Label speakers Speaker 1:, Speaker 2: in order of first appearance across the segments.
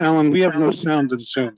Speaker 1: Alan, we have no sound in Zoom.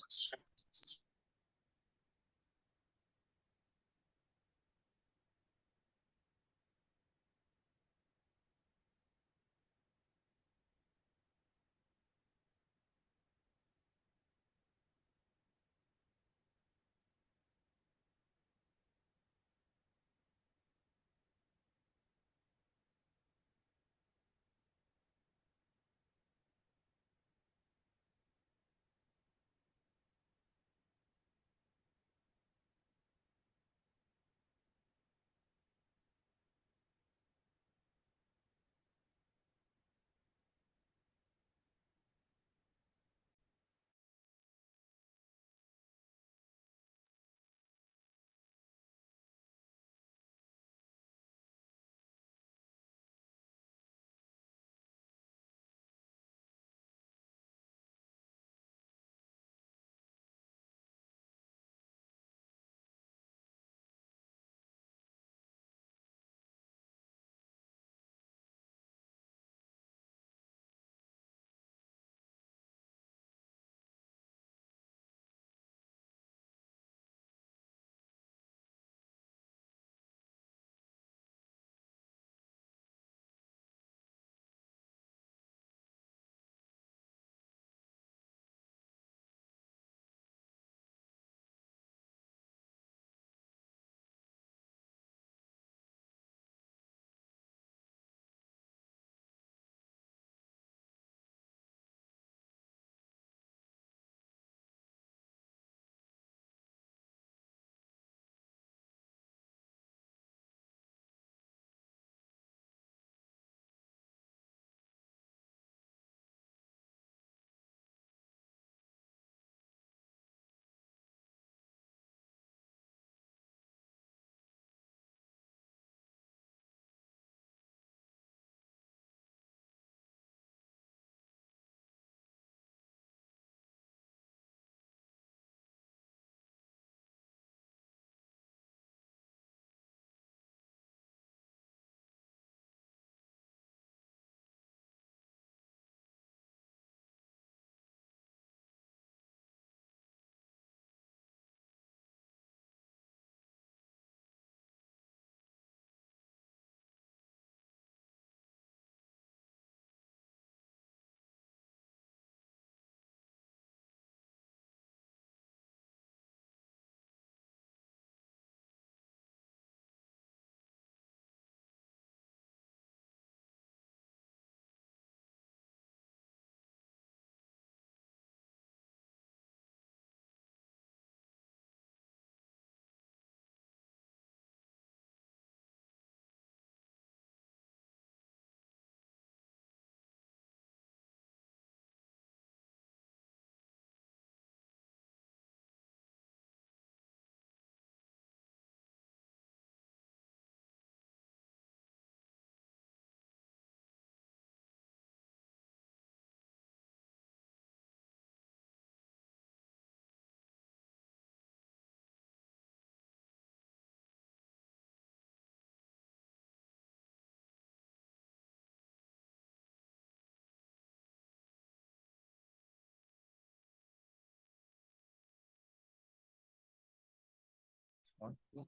Speaker 1: Yeah.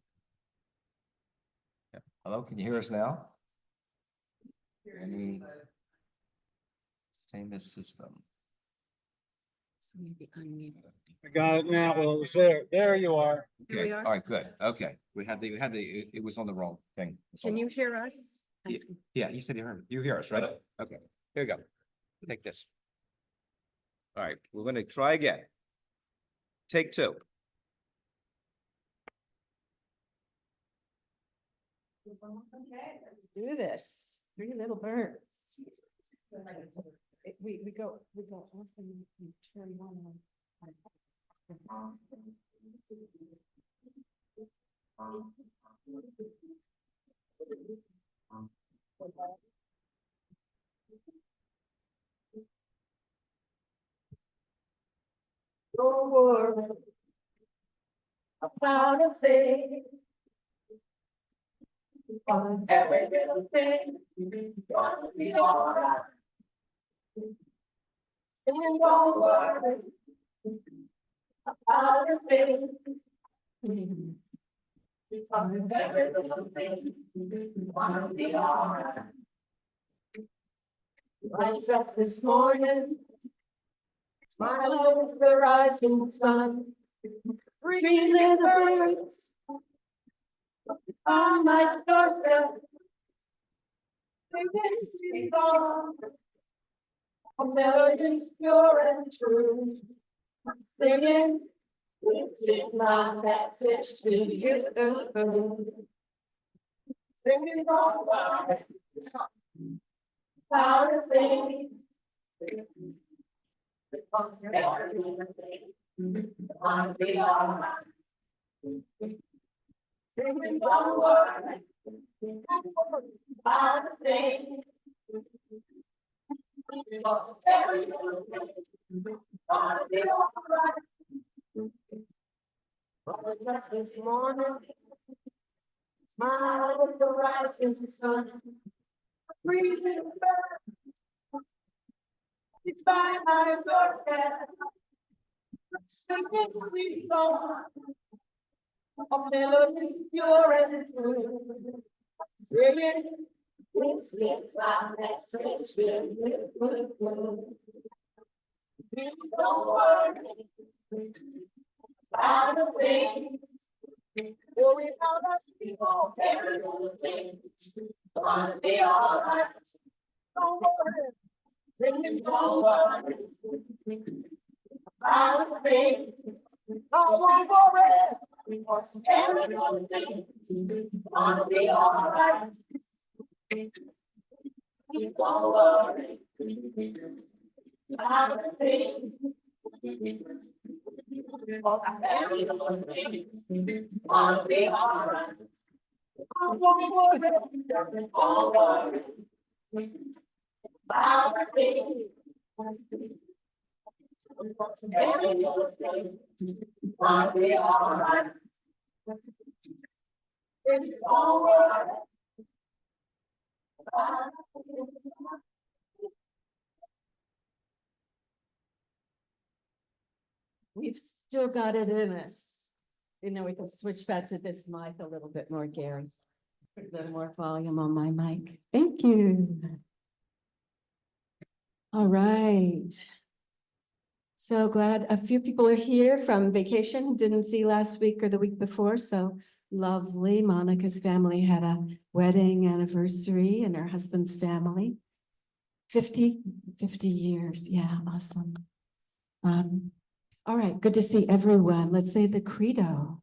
Speaker 1: Hello, can you hear us now? Any same as system?
Speaker 2: I got it now. Well, it was there. There you are.
Speaker 3: Here we
Speaker 1: Okay,
Speaker 3: are.
Speaker 1: all right, good. Okay, it was on the wrong thing. It was on
Speaker 3: Can
Speaker 1: the-
Speaker 3: you hear us?
Speaker 1: Yeah. Yeah, you said you hear us, right? Okay, here we go. Take this. All right, we're gonna try again. Take two.
Speaker 3: Okay, let's do this. Three little birds. We go off and we turn one on. Don't worry about a thing. On every little thing, gonna be alright. And don't worry about a thing. Because every little thing, gonna be alright. Rise up this morning, smile with the rising sun, breathing the birds on my doorstep. Singing sweet songs, a melody's pure and true. Singing, this is my message to you. Singing all about how to think. Because everything gonna be alright. Singing don't worry about the thing. Because everything gonna be alright. Rise up this morning, smile with the rising sun, breathing bird, it's by my doorstep, singing sweet song, a melody pure and true, singing, this is my message to you. Don't worry about a thing. Worry about us people, every little thing. Gonna be alright. Don't worry. Singing, don't worry about a thing. Don't worry. Because every little thing. Gonna be alright. Don't worry about a thing. Because every little thing. Gonna be alright. Don't worry about a thing. Because every little thing. Gonna be alright. Don't worry about a thing. We've still got it in us. You know, we can switch back to this mic a little bit more, Gary. A little more volume on my mic. Thank you. All right. So glad a few people are here from vacation, didn't see last week or the week before, so lovely. Monica's family had a wedding anniversary and her husband's family. 50 years, yeah, awesome. All right, good to see everyone. Let's say the credo.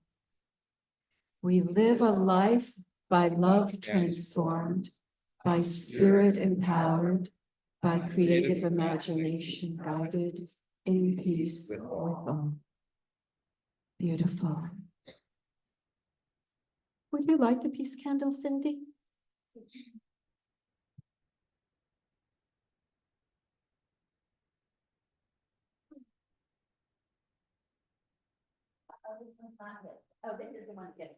Speaker 3: We live a life by love transformed, by spirit empowered, by creative imagination guided, in peace with all. Beautiful. Would you light the peace candle, Cindy? Oh, this is the one, yes.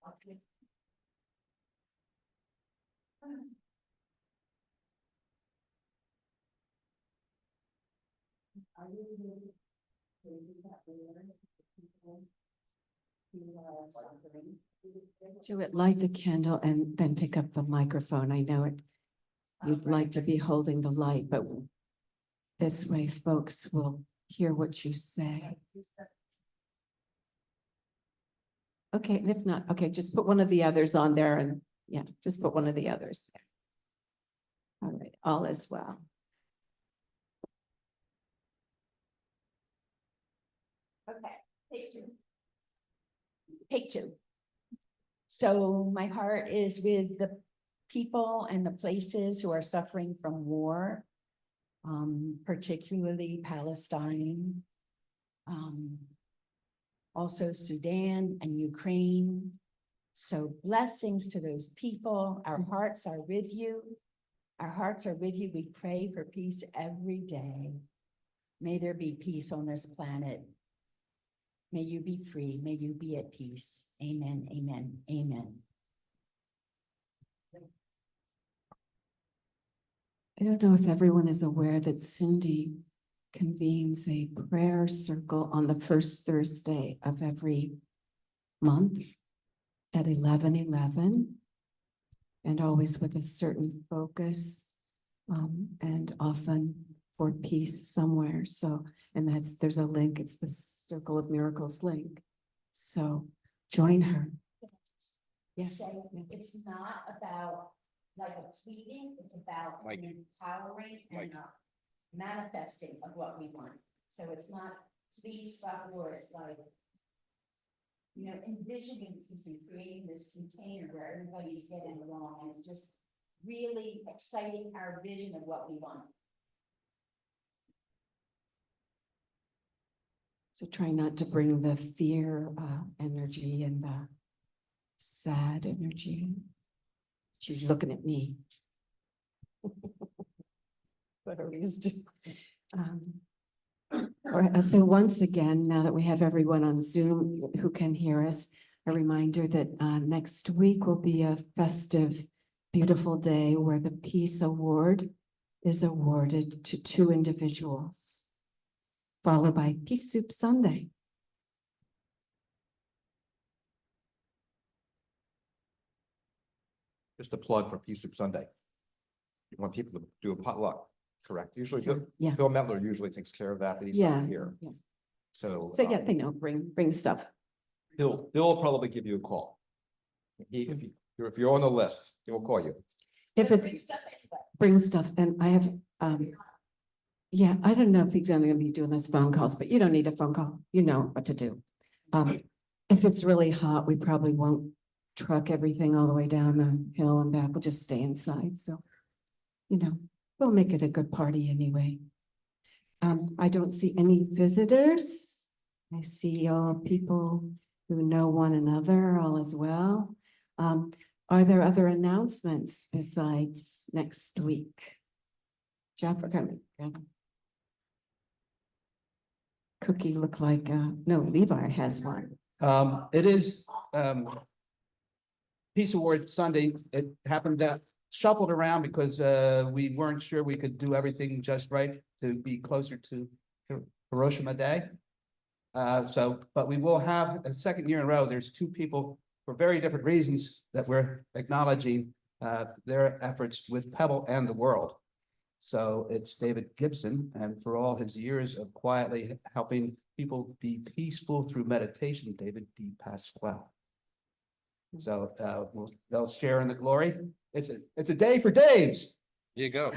Speaker 3: Okay. Are you raising that later? Do it, light the candle and then pick up the microphone. I know it. You'd like to be holding the light, but this way folks will hear what you say. Okay, and if not, okay, just put one of the others on there and, yeah, just put one of the others there. All right, all is well.
Speaker 4: Okay, take two. Take two. So my heart is with the people and the places who are suffering from war, particularly Palestine, also Sudan and Ukraine. So blessings to those people. Our hearts are with you. Our hearts are with you. We pray for peace every day. May there be peace on this planet. May you be free. May you be at peace. Amen, amen, amen.
Speaker 3: I don't know if everyone is aware that Cindy convenes a prayer circle on the first Thursday of every month at 11:11, and always with a certain focus, and often for peace somewhere. So, and there's a link, it's the Circle of Miracles link. So join her. Yes.
Speaker 4: Say, it's not about like a pleading, it's about
Speaker 1: Mike.
Speaker 4: an empowering and
Speaker 1: Mike.
Speaker 4: a manifesting of what we want. So it's not please stop war, it's like, you know, envisioning peace and creating this container where everybody's getting along and just really exciting our vision of what we want.
Speaker 3: So try not to bring the fear energy and the sad energy. She's looking at me. What are we doing? All right, so once again, now that we have everyone on Zoom who can hear us, a reminder that next week will be a festive, beautiful day where the Peace Award is awarded to 2 individuals, followed by Peace Soup Sunday.
Speaker 5: Just a plug for Peace Soup Sunday. You want people to do a potluck, correct? Usually,
Speaker 3: Yeah.
Speaker 5: Bill Metler usually takes care of that, but he's
Speaker 3: Yeah.
Speaker 5: not here.
Speaker 3: Yeah.
Speaker 5: So.
Speaker 3: So yeah, they know, bring stuff.
Speaker 5: Bill will probably give you a call. If you're on the list, he will call you.
Speaker 3: If
Speaker 4: Bring
Speaker 3: it's,
Speaker 4: stuff anyway.
Speaker 3: bring stuff, and I have, yeah, I don't know if he's only gonna be doing those phone calls, but you don't need a phone call. You know what to do. If it's really hot, we probably won't truck everything all the way down the hill and back. We'll just stay inside. So, you know, we'll make it a good party anyway. I don't see any visitors. I see all people who know one another all as well. Are there other announcements besides next week? Jeff, okay. Cookie look like, no, Levi has one.
Speaker 6: It is, Peace Award Sunday. It happened to shuffled around because, we weren't sure we could do everything just right to be closer to Hiroshima Day. But we will have a second year in a row. There's 2 people for very different reasons that we're acknowledging, their efforts with Pebble and the world. So it's David Gibson, and for all his years of quietly helping people be peaceful through meditation, David D. Pasquale. So they'll share in the glory. It's a day for Dave's.
Speaker 1: Here you go.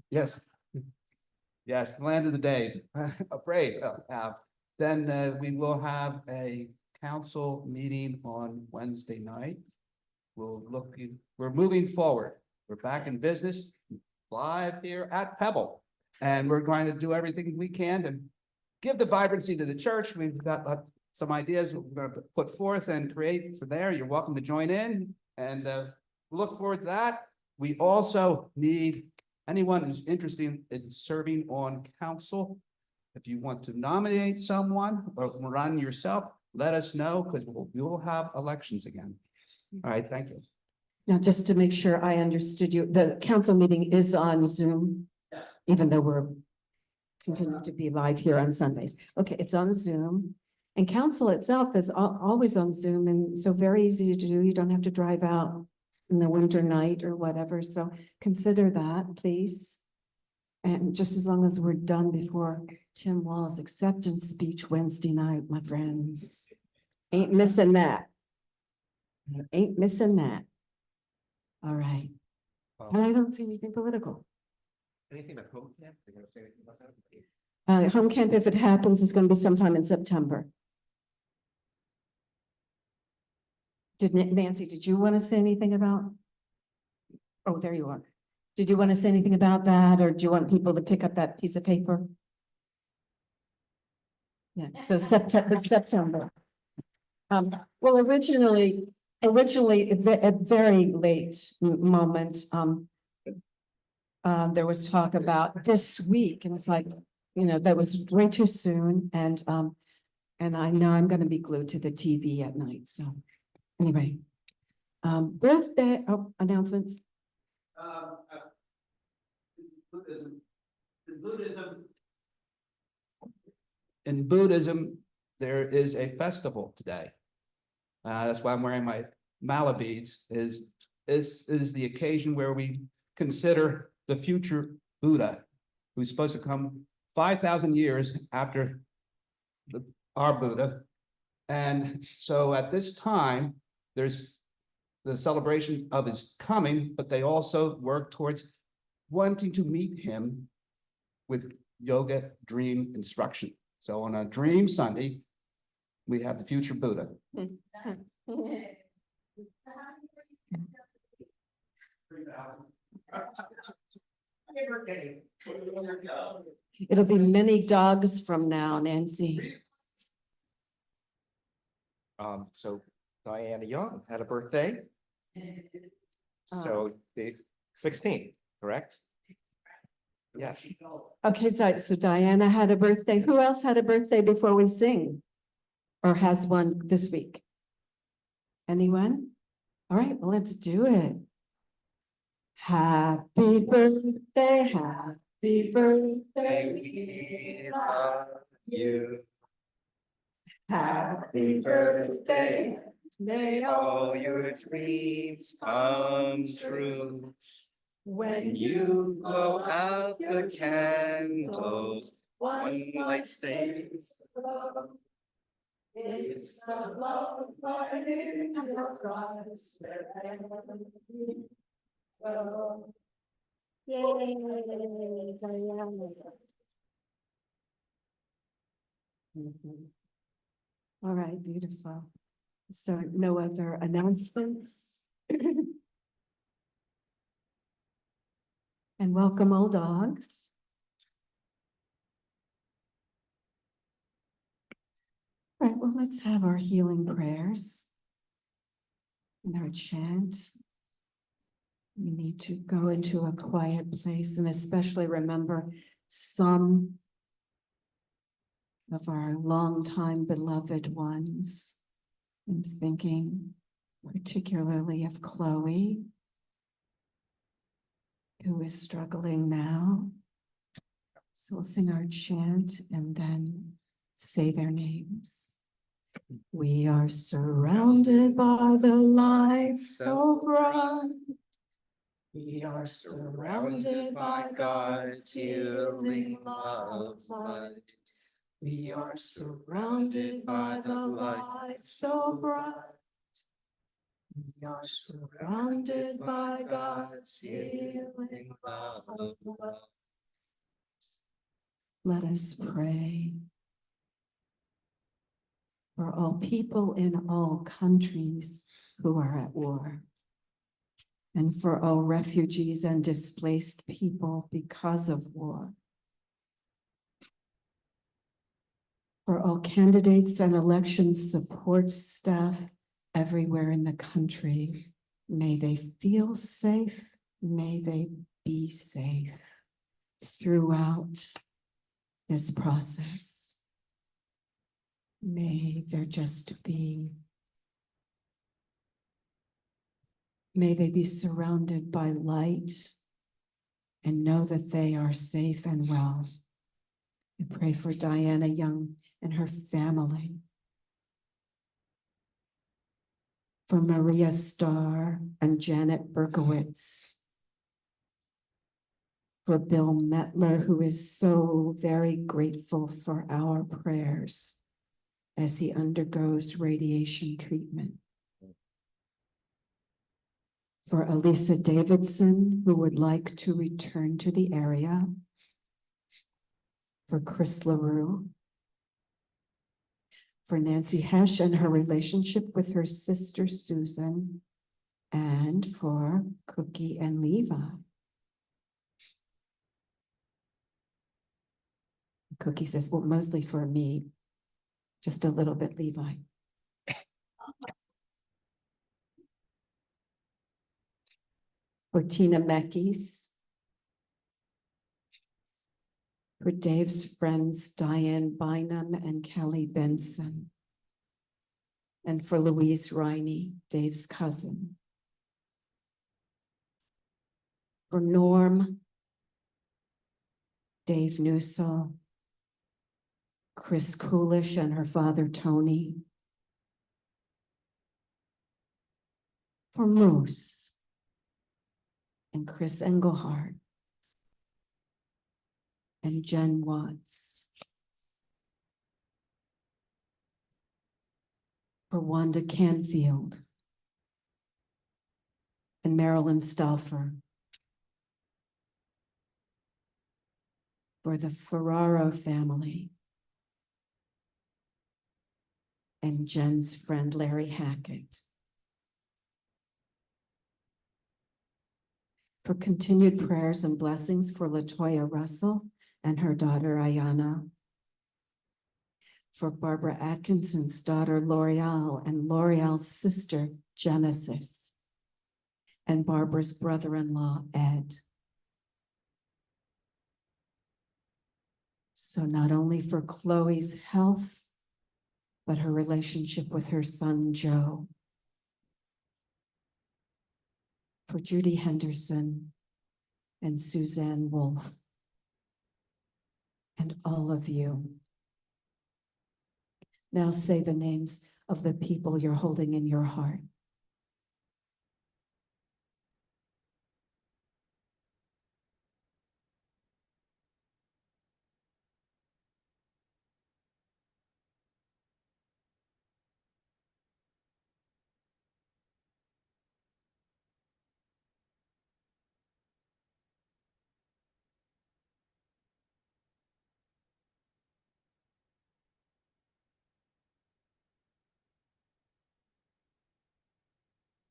Speaker 6: Yes. Yes, land of the Dave, brave. Then we will have a council meeting on Wednesday night. We're moving forward. We're back in business, live here at Pebble. And we're going to do everything we can to give the vibrancy to the church. We've got some ideas we're going to put forth and create for there. You're welcome to join in, and we look forward to that. We also need anyone who's interested in serving on council. If you want to nominate someone or run yourself, let us know, because we will have elections again. All right, thank you.
Speaker 3: Now, just to make sure I understood you, the council meeting is on Zoom, even though we're continue to be live here on Sundays. Okay, it's on Zoom. And council itself is always on Zoom and so very easy to do. You don't have to drive out in the winter night or whatever. So consider that, please. And just as long as we're done before Tim Wall's acceptance speech Wednesday night, my friends. Ain't missing that. Ain't missing that. All right. And I don't see anything political.
Speaker 1: Anything about home camp? They're gonna say anything about that?
Speaker 3: Home camp, if it happens, is going to be sometime in September. Nancy, did you want to say anything about? Oh, there you are. Did you want to say anything about that, or do you want people to pick up that piece of paper? Yeah, so September. Well, originally, at very late moment, there was talk about this week, and it's like, that was way too soon, and I know I'm gonna be glued to the TV at night, so anyway. Birthday announcements.
Speaker 6: In Buddhism, there is a festival today. That's why I'm wearing my mala beads, is the occasion where we consider the future Buddha, who's supposed to come 5,000 years after our Buddha. And so at this time, there's the celebration of his coming, but they also work towards wanting to meet him with yoga dream instruction. So on a Dream Sunday, we have the future Buddha.
Speaker 3: It'll be many dogs from now, Nancy.
Speaker 1: So Diana Young had a birthday. So the 16th, correct? Yes.
Speaker 3: Okay, so Diana had a birthday. Who else had a birthday before we sing? Or has one this week? Anyone? All right, well, let's do it. Happy birthday, happy birthday.
Speaker 1: We love you.
Speaker 3: Happy birthday. May
Speaker 1: All your dreams come true. When you blow out the candles, one light stays.
Speaker 3: It's the love burning in your eyes. Yay, Diana. All right, beautiful. So no other announcements? And welcome, all dogs. All right, well, let's have our healing prayers and our chant. We need to go into a quiet place and especially remember some of our longtime beloved ones. I'm thinking particularly of Chloe, who is struggling now. So we'll sing our chant and then say their names. We are surrounded by the light so bright. We are surrounded by God's healing love light. We are surrounded by the light so bright. We are surrounded by God's healing love light. Let us pray. For all people in all countries who are at war, and for all refugees and displaced people because of war, for all candidates and election support staff everywhere in the country, may they feel safe, may they be safe throughout this process. May there just be, may they be surrounded by light and know that they are safe and well. I pray for Diana Young and her family. For Maria Starr and Janet Berkowitz. For Bill Metler, who is so very grateful for our prayers as he undergoes radiation treatment. For Elisa Davidson, who would like to return to the area. For Chris LaRue. For Nancy Hesh and her relationship with her sister Susan. And for Cookie and Levi. Cookie says, well, mostly for me, just a little bit Levi. For Tina Meckes. For Dave's friends, Diane Bynum and Kelly Benson. And for Louise Riney, Dave's cousin. For Norm, Dave Newsall, Chris Coolish and her father, Tony. For Moose and Chris Engelhardt and Jen Watts. For Wanda Canfield and Marilyn Stauffer. For the Ferraro family and Jen's friend Larry Hackett. For continued prayers and blessings for Latoya Russell and her daughter Ayana. For Barbara Atkinson's daughter L'Oreal and L'Oreal's sister Genesis. And Barbara's brother-in-law Ed. So not only for Chloe's health, but her relationship with her son, Joe. For Judy Henderson and Suzanne Wolf. And all of you. Now say the names of the people you're holding in your heart.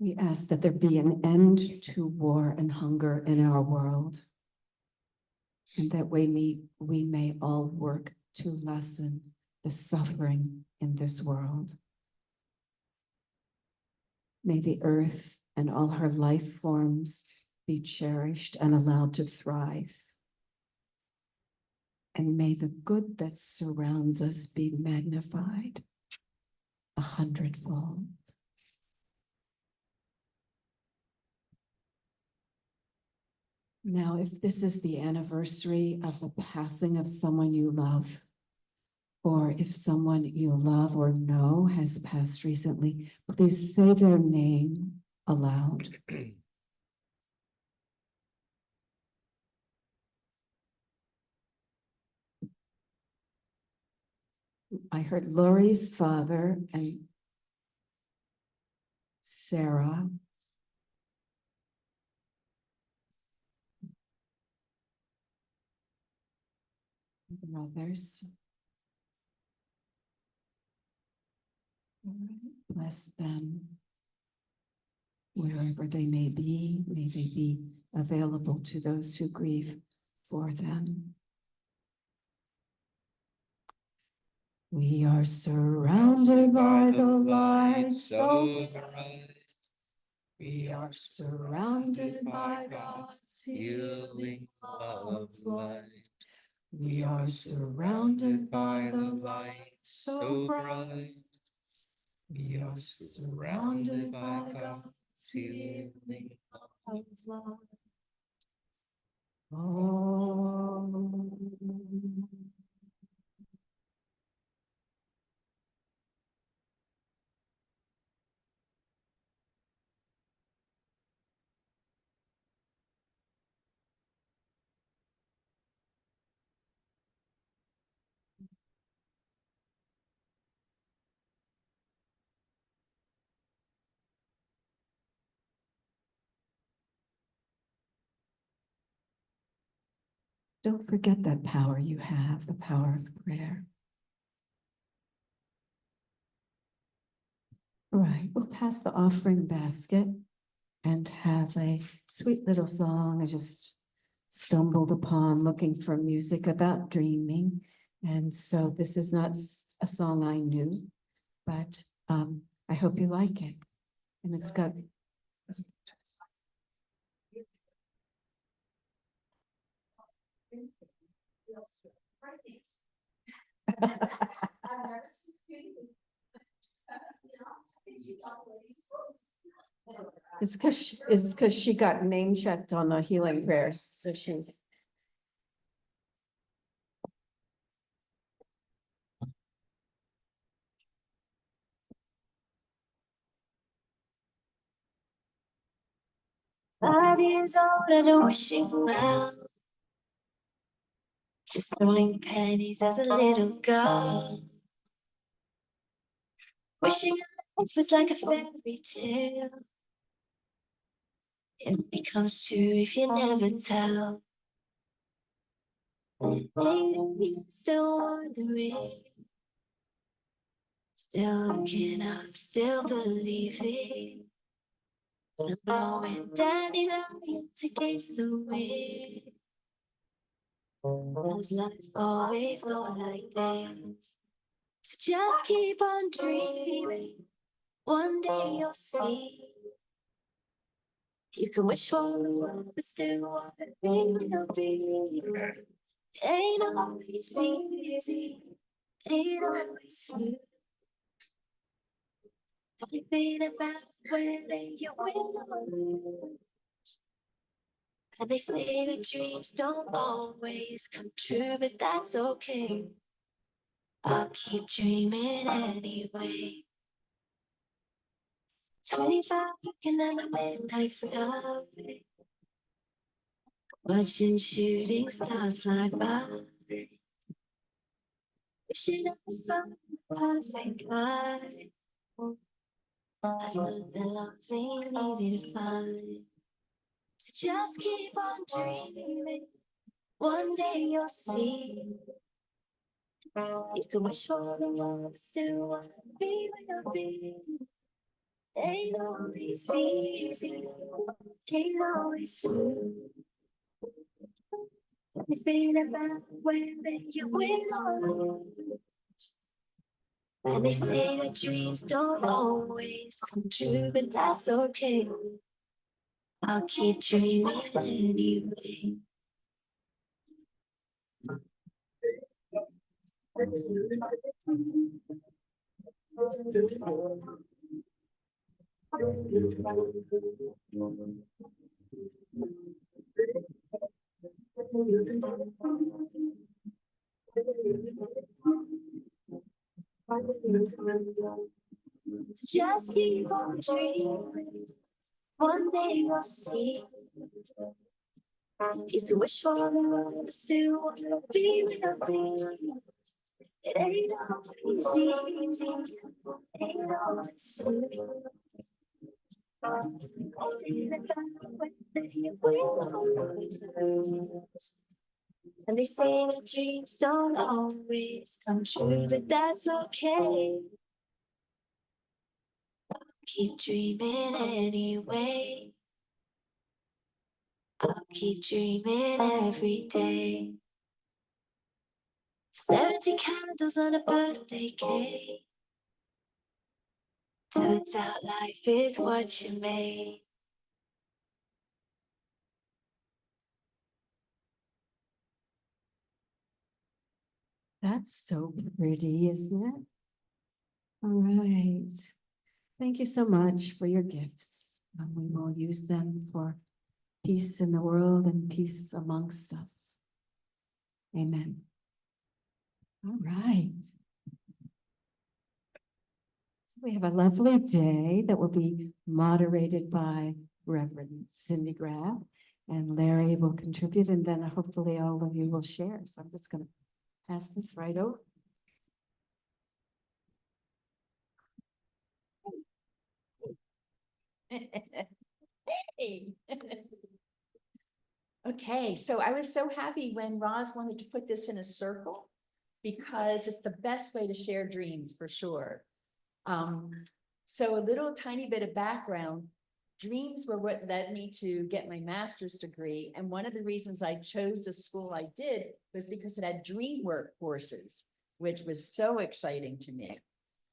Speaker 3: We ask that there be an end to war and hunger in our world, and that we may all work to lessen the suffering in this world. May the earth and all her life forms be cherished and allowed to thrive. And may the good that surrounds us be magnified 100-fold. Now, if this is the anniversary of the passing of someone you love, or if someone you love or know has passed recently, please say their name aloud. I heard Lori's father and Sarah. Brothers. All right, bless them. Wherever they may they be available to those who grieve for them. We are surrounded by the light so bright. We are surrounded by God's healing love light. We are surrounded by the light so bright. We are surrounded by God's healing love light. Oh. Don't forget that power you have, the power of prayer. All right, we'll pass the offering basket and have a sweet little song I just stumbled upon looking for music about dreaming. And so this is not a song I knew, but I hope you like it. And it's got it's because she got name checked on the healing prayers, so she's.
Speaker 7: Five years old and wishing well, just throwing pennies as a little girl, wishing life was like a fairy tale. It only comes true if you never tell. Lately, still wondering, still looking up, still believing. But I'm blowing dandelions against the wind. Does life always go like this? So just keep on dreaming. One day you'll see. You can wish for the world, but still want the thing will be. It ain't always easy. Ain't always smooth. Life ain't about whether you win or lose. And they say that dreams don't always come true, but that's okay. I'll keep dreaming anyway. 25 looking at the midnight sky, watching shooting stars fly by. Wishing I found the perfect guy. I learned that love ain't easy to find. So just keep on dreaming. One day you'll see. You can wish for the world, but still want to be where you'll be. Ain't always easy, ain't always smooth. If ain't about whether you win or lose. And they say that dreams don't always come true, but that's okay. I'll keep dreaming anyway. Just keep on dreaming. One day you'll see. You can wish for the world, but still want to be with nothing. It ain't always easy. Ain't always smooth. I feel about whether you win or lose. And they say that dreams don't always come true, but that's okay. Keep dreaming anyway. I'll keep dreaming every day. 70 candles on a birthday cake. Turns out life is what you made.
Speaker 3: That's so pretty, isn't it? All right. Thank you so much for your gifts. We will use them for peace in the world and peace amongst us. Amen. All right. So we have a lovely day that will be moderated by Reverend Cindy Graff, and Larry will contribute, and then hopefully all of you will share. So I'm just going to pass this right over.
Speaker 4: Hey. Okay, so I was so happy when Roz wanted to put this in a circle because it's the best way to share dreams for sure. So a little tiny bit of background. Dreams were what led me to get my master's degree. And one of the reasons I chose the school I did was because it had dream work courses, which was so exciting to me.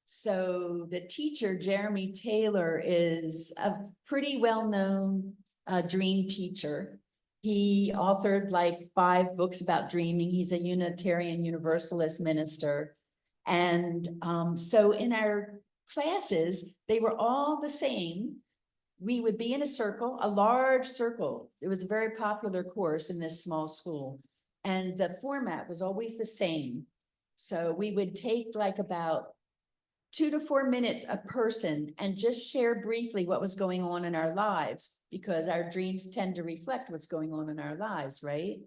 Speaker 4: So the teacher, Jeremy Taylor, is a pretty well-known dream teacher. He authored like 5 books about dreaming. He's a Unitarian Universalist minister. And so in our classes, they were all the same. We would be in a circle, a large circle. It was a very popular course in this small school. And the format was always the same. So we would take like about 2 to 4 minutes a person and just share briefly what was going on in our lives, because our dreams tend to reflect what's going on in our lives, right?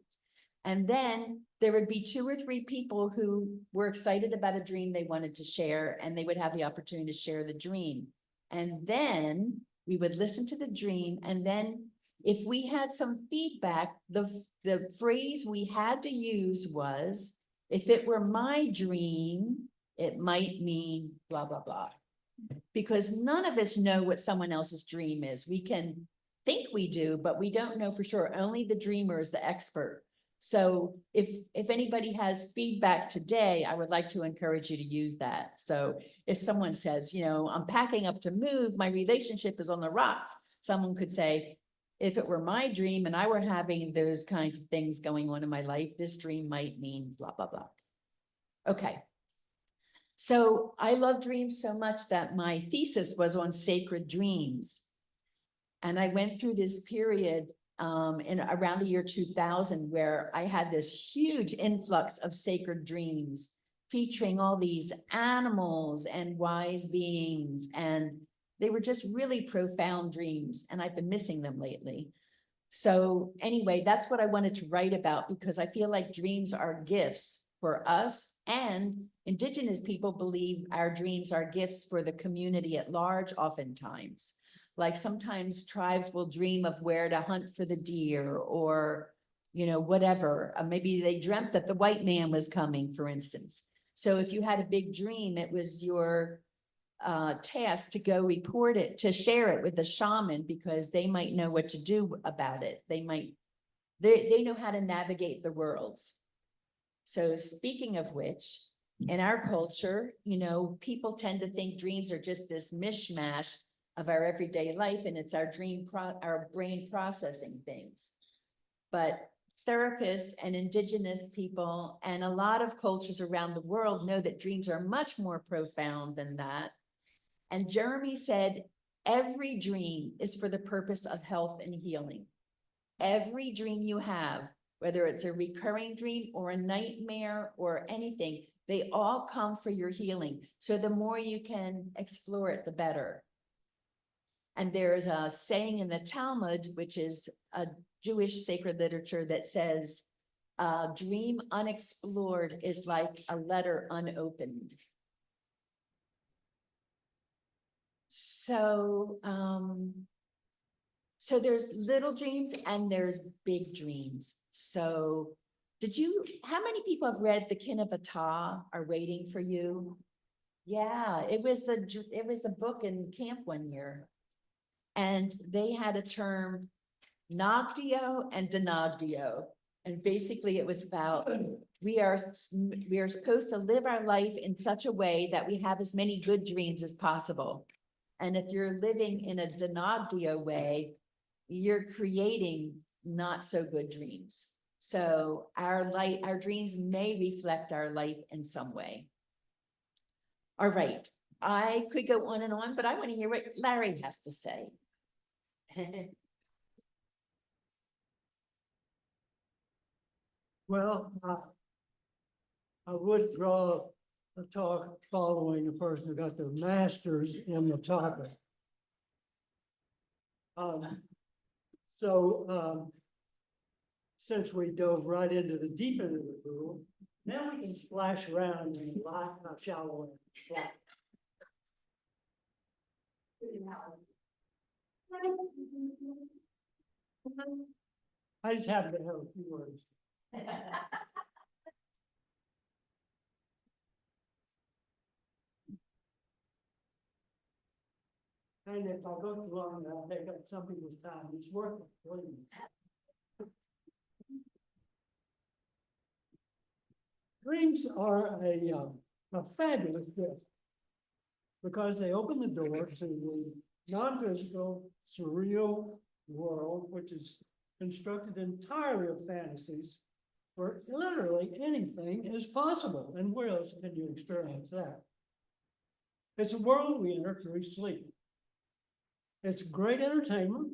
Speaker 4: And then there would be 2 or 3 people who were excited about a dream they wanted to share, and they would have the opportunity to share the dream. And then we would listen to the dream, and then if we had some feedback, the phrase we had to use was, if it were my dream, it might mean blah, blah, blah. Because none of us know what someone else's dream is. We can think we do, but we don't know for sure. Only the dreamer is the expert. So if anybody has feedback today, I would like to encourage you to use that. So if someone says, you know, I'm packing up to move, my relationship is on the rocks, someone could say, if it were my dream and I were having those kinds of things going on in my life, this dream might mean blah, blah, blah. Okay. So I love dreams so much that my thesis was on sacred dreams. And I went through this period in around the year 2000, where I had this huge influx of sacred dreams featuring all these animals and wise beings. And they were just really profound dreams. And I've been missing them lately. So anyway, that's what I wanted to write about, because I feel like dreams are gifts for us, and Indigenous people believe our dreams are gifts for the community at large oftentimes. Like sometimes tribes will dream of where to hunt for the deer, or, you know, whatever. Maybe they dreamt that the white man was coming, for instance. So if you had a big dream, it was your task to go report it, to share it with the shaman, because they might know what to do about it. They know how to navigate the worlds. So speaking of which, in our culture, you know, people tend to think dreams are just this mishmash of our everyday life, and it's our our brain processing things. But therapists and Indigenous people and a lot of cultures around the world know that dreams are much more profound than that. And Jeremy said, every dream is for the purpose of health and healing. Every dream you have, whether it's a recurring dream or a nightmare or anything, they all come for your healing. So the more you can explore it, the better. And there's a saying in the Talmud, which is a Jewish sacred literature, that says, a dream unexplored is like a letter unopened. So, so there's little dreams and there's big dreams. So how many people have read The Kin of Ata Are Waiting for You? Yeah, it was the book in camp one year. And they had a term, Nagdio and Denagdio. And basically it was about, we are supposed to live our life in such a way that we have as many good dreams as possible. And if you're living in a Denagdio way, you're creating not so good dreams. So our dreams may reflect our life in some way. All right, I could go on and on, but I want to hear what Larry has to say.
Speaker 2: Well, I would draw a talk following a person who got their master's in the topic. Since we dove right into the deep end of the pool, now we can splash around in a lot of shallow end. I just happen to have a few words. And if I go too long, I'll take up some people's time. It's worth it, believe me. Dreams are a fabulous gift because they open the door to the non-physical, surreal world, which is constructed entirely of fantasies, where literally anything is possible. And where else can you experience that? It's a world we enter through sleep. It's great entertainment,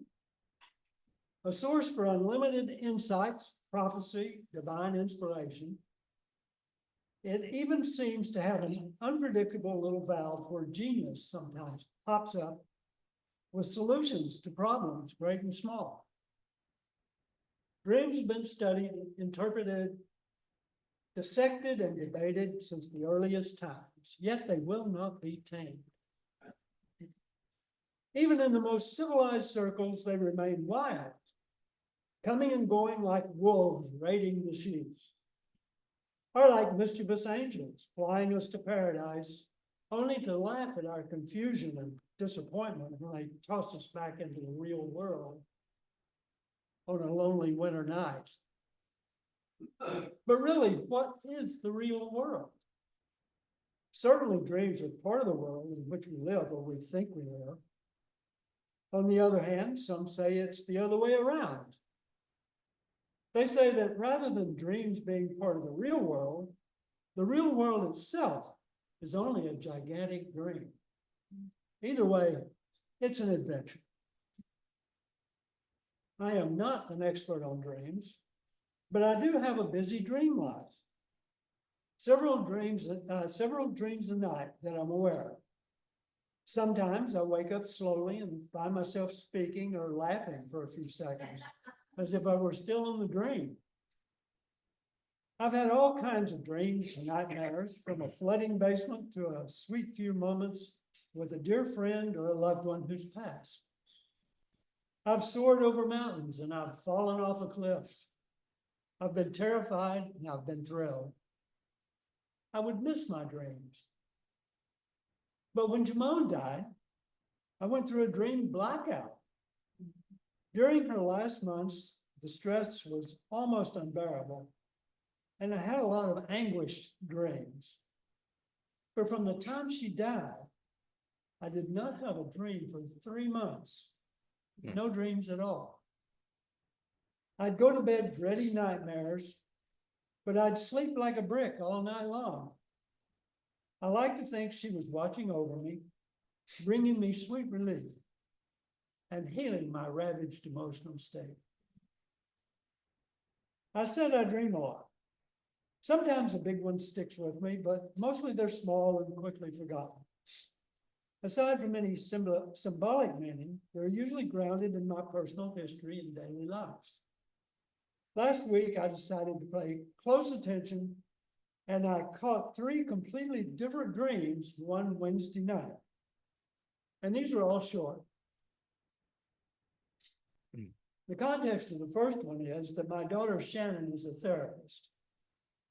Speaker 2: a source for unlimited insights, prophecy, divine inspiration. It even seems to have an unpredictable little valve where genius sometimes pops up with solutions to problems great and small. Dreams have been studied, interpreted, dissected, and debated since the earliest times, yet they will not be tamed. Even in the most civilized circles, they remain wild, coming and going like wolves raiding the sheep, or like mischievous angels flying us to paradise, only to laugh at our confusion and disappointment when they toss us back into the real world on a lonely winter night. But really, what is the real world? Certainly dreams are part of the world in which we live, or we think we live. On the other hand, some say it's the other way around. They say that rather than dreams being part of the real world itself is only a gigantic dream. Either way, it's an adventure. I am not an expert on dreams, but I do have a busy dream life. Several dreams a night that I'm aware of. Sometimes I wake up slowly and find myself speaking or laughing for a few seconds, as if I were still in the dream. I've had all kinds of dreams and nightmares, from a flooding basement to a sweet few moments with a dear friend or a loved one who's passed. I've soared over mountains and I've fallen off a cliff. I've been terrified and I've been thrilled. I would miss my dreams. But when Jamone died, I went through a dream blackout. During her last months, the stress was almost unbearable, and I had a lot of anguished dreams. But from the time she died, I did not have a dream for 3 months. No dreams at all. I'd go to bed dreading nightmares, but I'd sleep like a brick all night long. I like to think she was watching over me, bringing me sweet relief and healing my ravaged emotional state. I said I dream a lot. Sometimes a big one sticks with me, but mostly they're small and quickly forgotten. Aside from any symbolic meaning, they're usually grounded in my personal history and daily lives. Last week, I decided to pay close attention, and I caught 3 completely different dreams one Wednesday night. And these are all short. The context of the first one is that my daughter Shannon is a therapist,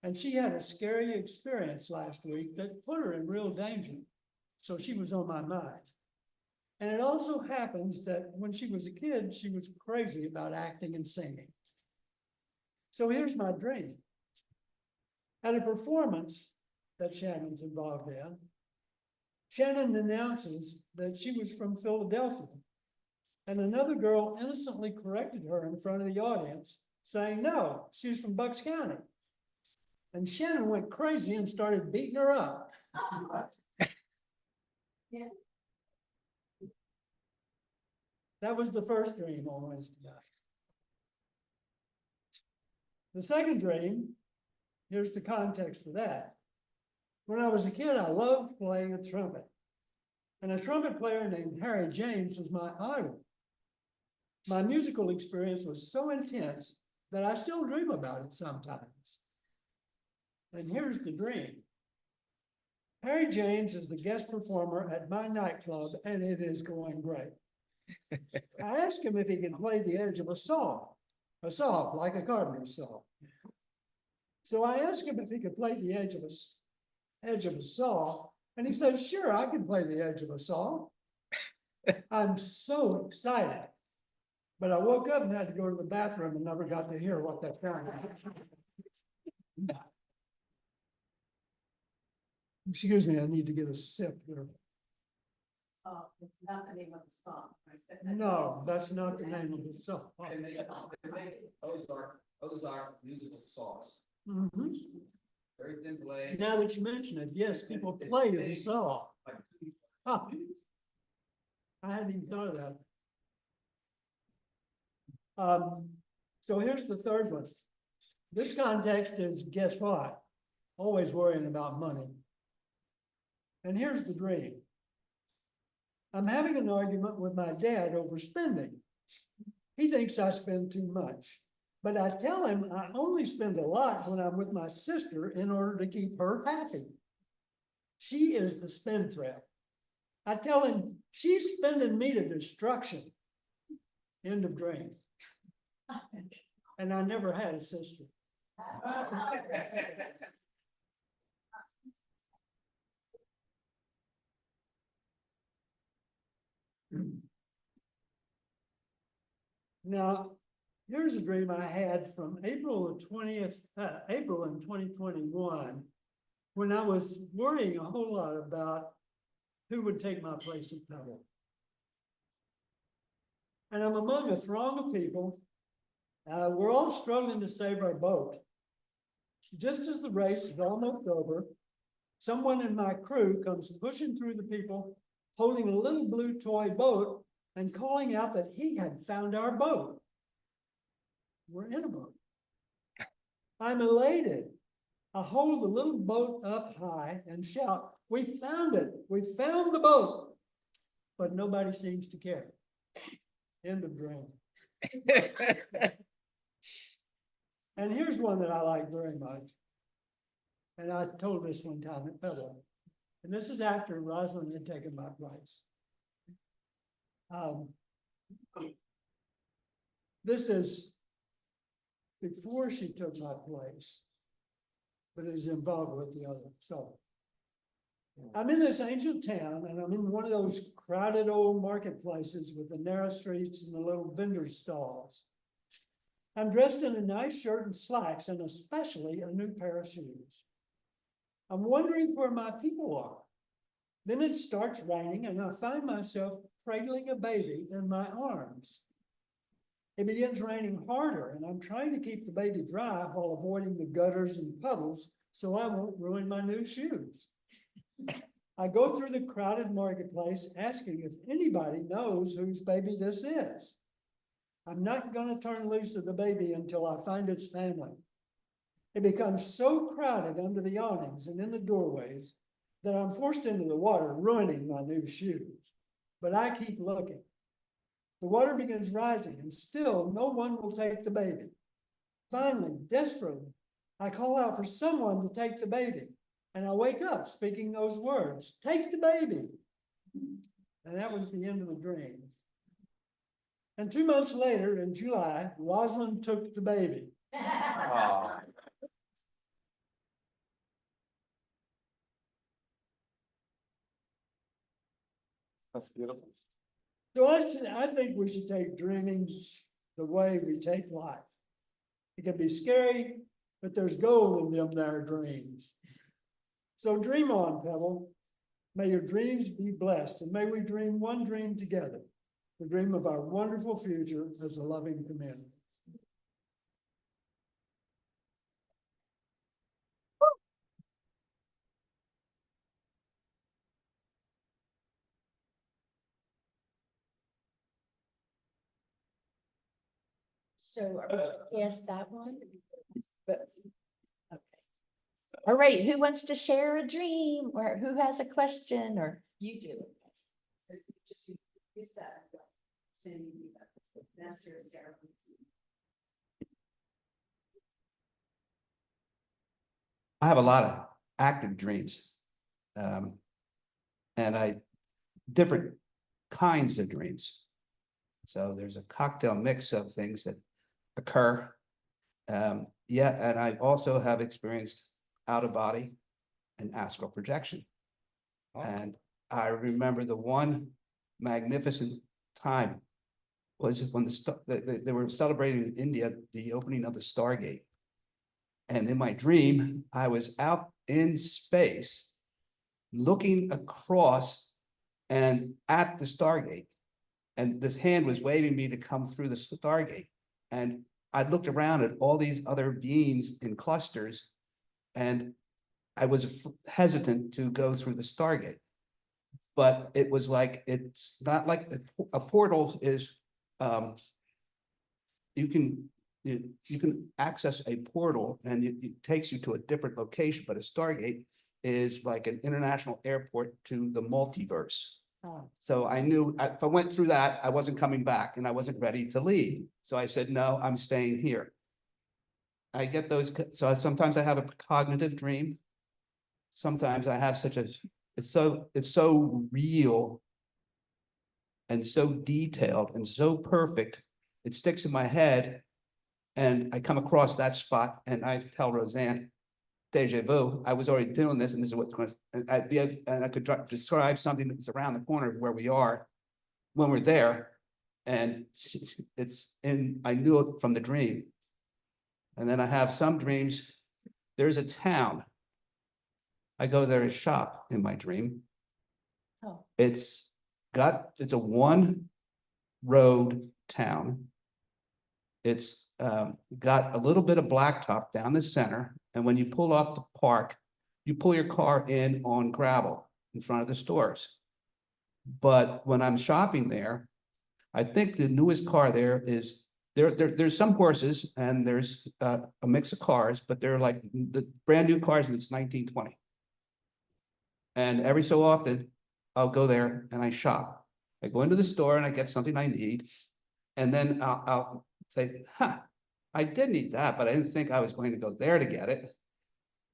Speaker 2: and she had a scary experience last week that put her in real danger. So she was on my mind. And it also happens that when she was a kid, she was crazy about acting and singing. So here's my dream. At a performance that Shannon's involved in, Shannon announces that she was from Philadelphia, and another girl innocently corrected her in front of the audience, saying, no, she's from Bucks County. And Shannon went crazy and started beating her up.
Speaker 4: Yeah.
Speaker 2: That was the first dream on Wednesday night. The second dream, here's the context for that. When I was a kid, I loved playing a trumpet. And a trumpet player named Harry James was my idol. My musical experience was so intense that I still dream about it sometimes. And here's the dream. Harry James is the guest performer at my nightclub, and it is going great. I asked him if he could play the edge of a song, a saw, like a carpenter's saw. So I asked him if he could play the edge of a saw, and he said, sure, I can play the edge of a saw. I'm so excited. But I woke up and had to go to the bathroom and never got to hear what that sounded. Excuse me, I need to get a sip here.
Speaker 3: Oh, it's not the name of the song, right?
Speaker 2: No, that's not the name of the song.
Speaker 6: Those are musical saws,
Speaker 2: Mhm.
Speaker 6: very thin blade.
Speaker 2: Now that you mention it, yes, people play the saw. Huh. I hadn't even thought of that. So here's the third one. This context is, guess what? Always worrying about money. And here's the dream. I'm having an argument with my dad over spending. He thinks I spend too much, but I tell him I only spend a lot when I'm with my sister in order to keep her happy. She is the spendthrift. I tell him she's spending me to destruction. End of dream. And I never had a sister. Now, here's a dream I had from April in 2021, when I was worrying a whole lot about who would take my place at Pebble. And I'm among a throng of people. We're all struggling to save our boat. Just as the race is almost over, someone in my crew comes pushing through the people, holding a little blue toy boat and calling out that he had found our boat. We're in a boat. I'm elated. I hold the little boat up high and shout, we found it. We found the boat. But nobody seems to care. End of dream. And here's one that I like very much. And I told this one time at Pebble. And this is after Rosalind had taken my place. This is before she took my place, but it is involved with the other. So I'm in this ancient town and I'm in one of those crowded old marketplaces with the narrow streets and the little vendor stalls. I'm dressed in a nice shirt and slacks and especially a new pair of shoes. I'm wondering where my people are. Then it starts raining and I find myself cradling a baby in my arms. It begins raining harder and I'm trying to keep the baby dry while avoiding the gutters and puddles so I won't ruin my new shoes. I go through the crowded marketplace asking if anybody knows whose baby this is. I'm not going to turn loose of the baby until I find its family. It becomes so crowded under the awnings and in the doorways that I'm forced into the water, ruining my new shoes. But I keep looking. The water begins rising and still no one will take the baby. Finally, desperately, I call out for someone to take the baby. And I wake up speaking those words, take the baby. And that was the end of the dream. And 2 months later, in July, Rosalind took the baby.
Speaker 5: Aw. That's beautiful.
Speaker 2: So I think we should take dreaming the way we take life. It can be scary, but there's gold in them there dreams. So dream on, Pebble. May your dreams be blessed, and may we dream one dream together, the dream of our wonderful future as a loving community.
Speaker 4: So are we past that one? But, okay. All right, who wants to share a dream or who has a question or you do?
Speaker 3: Just use that. Sandy, master of ceremonies.
Speaker 6: I have a lot of active dreams. And different kinds of dreams. So there's a cocktail mix of things that occur. Yeah, and I also have experienced out of body and astral projection.
Speaker 1: Oh.
Speaker 6: And I remember the one magnificent time was when they were celebrating in India, the opening of the Stargate. And in my dream, I was out in space, looking across and at the Stargate. And this hand was waving me to come through the Stargate. And I looked around at all these other beings in clusters, and I was hesitant to go through the Stargate. But it was like, it's not like a portal is, you can access a portal and it takes you to a different location, but a Stargate is like an international airport to the multiverse.
Speaker 4: Oh.
Speaker 6: So I knew if I went through that, I wasn't coming back and I wasn't ready to leave. So I said, no, I'm staying here. I get those, so sometimes I have a cognitive dream. Sometimes I have it's so real and so detailed and so perfect. It sticks in my head and I come across that spot and I tell Roseanne, deja vu, I was already doing this and this is what's going to, and I could describe something that's around the corner of where we are when we're there. And I knew it from the dream. And then I have some dreams, there's a town. I go there to shop in my dream.
Speaker 4: Oh.
Speaker 6: It's a one road town. It's got a little bit of blacktop down the center. And when you pull off the park, you pull your car in on gravel in front of the stores. But when I'm shopping there, I think the newest car there is, there's some horses and there's a mix of cars, but they're like the brand new cars and it's 1920. And every so often, I'll go there and I shop. I go into the store and I get something I need. And then I'll say, I did need that, but I didn't think I was going to go there to get it.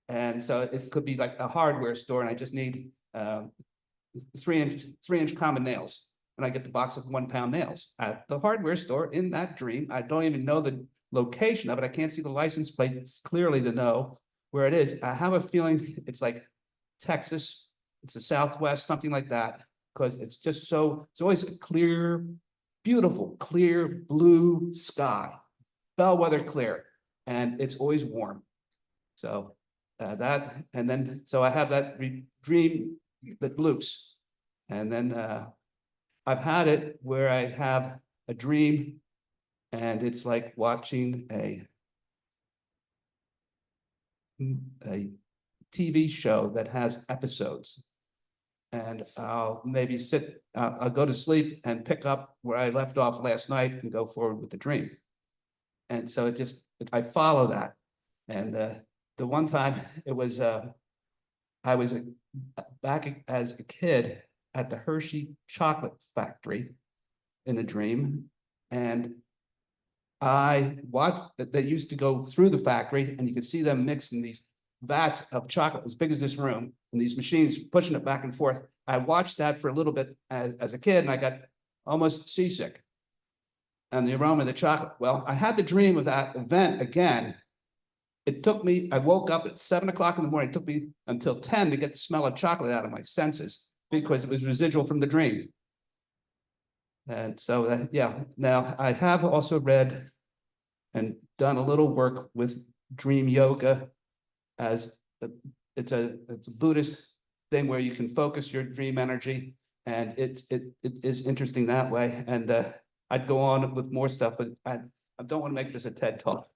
Speaker 6: And so it could be like a hardware store and I just need 3-inch common nails. And I get the box of 1 pound nails at the hardware store in that dream. I don't even know the location of it. I can't see the license plate clearly to know where it is. I have a feeling it's like Texas, it's the Southwest, something like that, because it's just so, it's always a clear, beautiful, clear blue sky, bellwether clear, and it's always warm. So so I have that dream that loops. And then I've had it where I have a dream and it's like watching a TV show that has episodes. And I'll maybe I'll go to sleep and pick up where I left off last night and go forward with the dream. And so I follow that. And the one time it was, I was back as a kid at the Hershey chocolate factory in a dream. And I watched that they used to go through the factory and you could see them mixing these vats of chocolate as big as this room and these machines pushing it back and forth. I watched that for a little bit as a kid and I got almost seasick. And the aroma of the chocolate. Well, I had the dream of that event again. It took me, I woke up at 7 o'clock in the morning. It took me until 10 to get the smell of chocolate out of my senses because it was residual from the dream. And so, yeah, now I have also read and done a little work with dream yoga as it's a Buddhist thing where you can focus your dream energy, and it is interesting that way. And I'd go on with more stuff, but I don't want to make this a TED talk.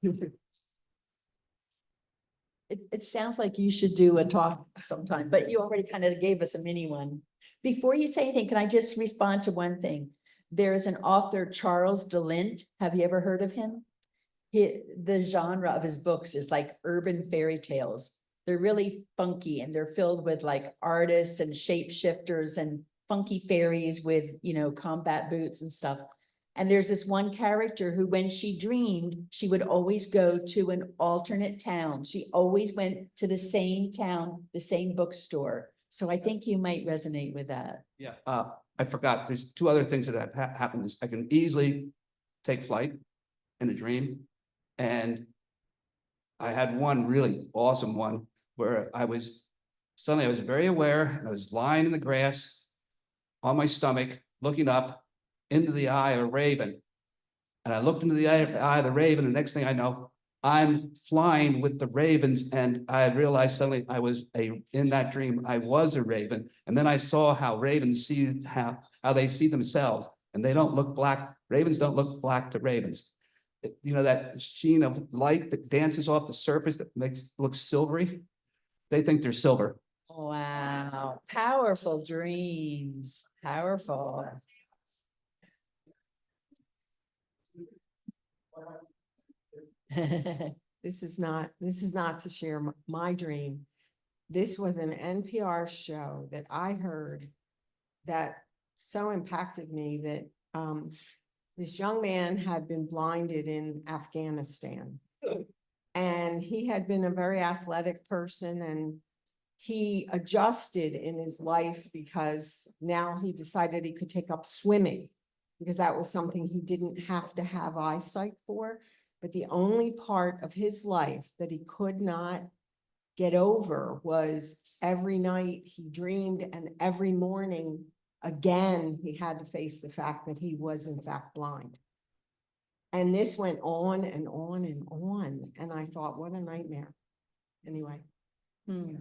Speaker 4: It sounds like you should do a talk sometime, but you already kind of gave us a mini one. Before you say anything, can I just respond to one thing? There is an author, Charles DeLint. Have you ever heard of him? The genre of his books is like urban fairy tales. They're really funky and they're filled with like artists and shapeshifters and funky fairies with, combat boots and stuff. And there's this one character who, when she dreamed, she would always go to an alternate town. She always went to the same town, the same bookstore. So I think you might resonate with that.
Speaker 6: Yeah, I forgot. There's 2 other things that have happened. Is I can easily take flight in a dream, And I had one really awesome one where suddenly I was very aware, and I was lying in the grass on my stomach, looking up into the eye of a raven. And I looked into the eye of the raven, and the next thing I know, I'm flying with the ravens, and I realized suddenly in that dream, I was a raven. And then I saw how ravens see, how they see themselves, and they don't look black. Ravens don't look black to ravens. You know, that sheen of light that dances off the surface that looks silvery? They think they're silver.
Speaker 4: Wow, powerful dreams, powerful.
Speaker 8: This is not to share my dream. This was an NPR show that I heard that so impacted me that this young man had been blinded in Afghanistan. And he had been a very athletic person, and he adjusted in his life because now he decided he could take up swimming, because that was something he didn't have to have eyesight for. But the only part of his life that he could not get over was every night he dreamed, and every morning again, he had to face the fact that he was in fact blind. And this went on and on and on. And I thought, what a nightmare. Anyway.
Speaker 4: Hmm.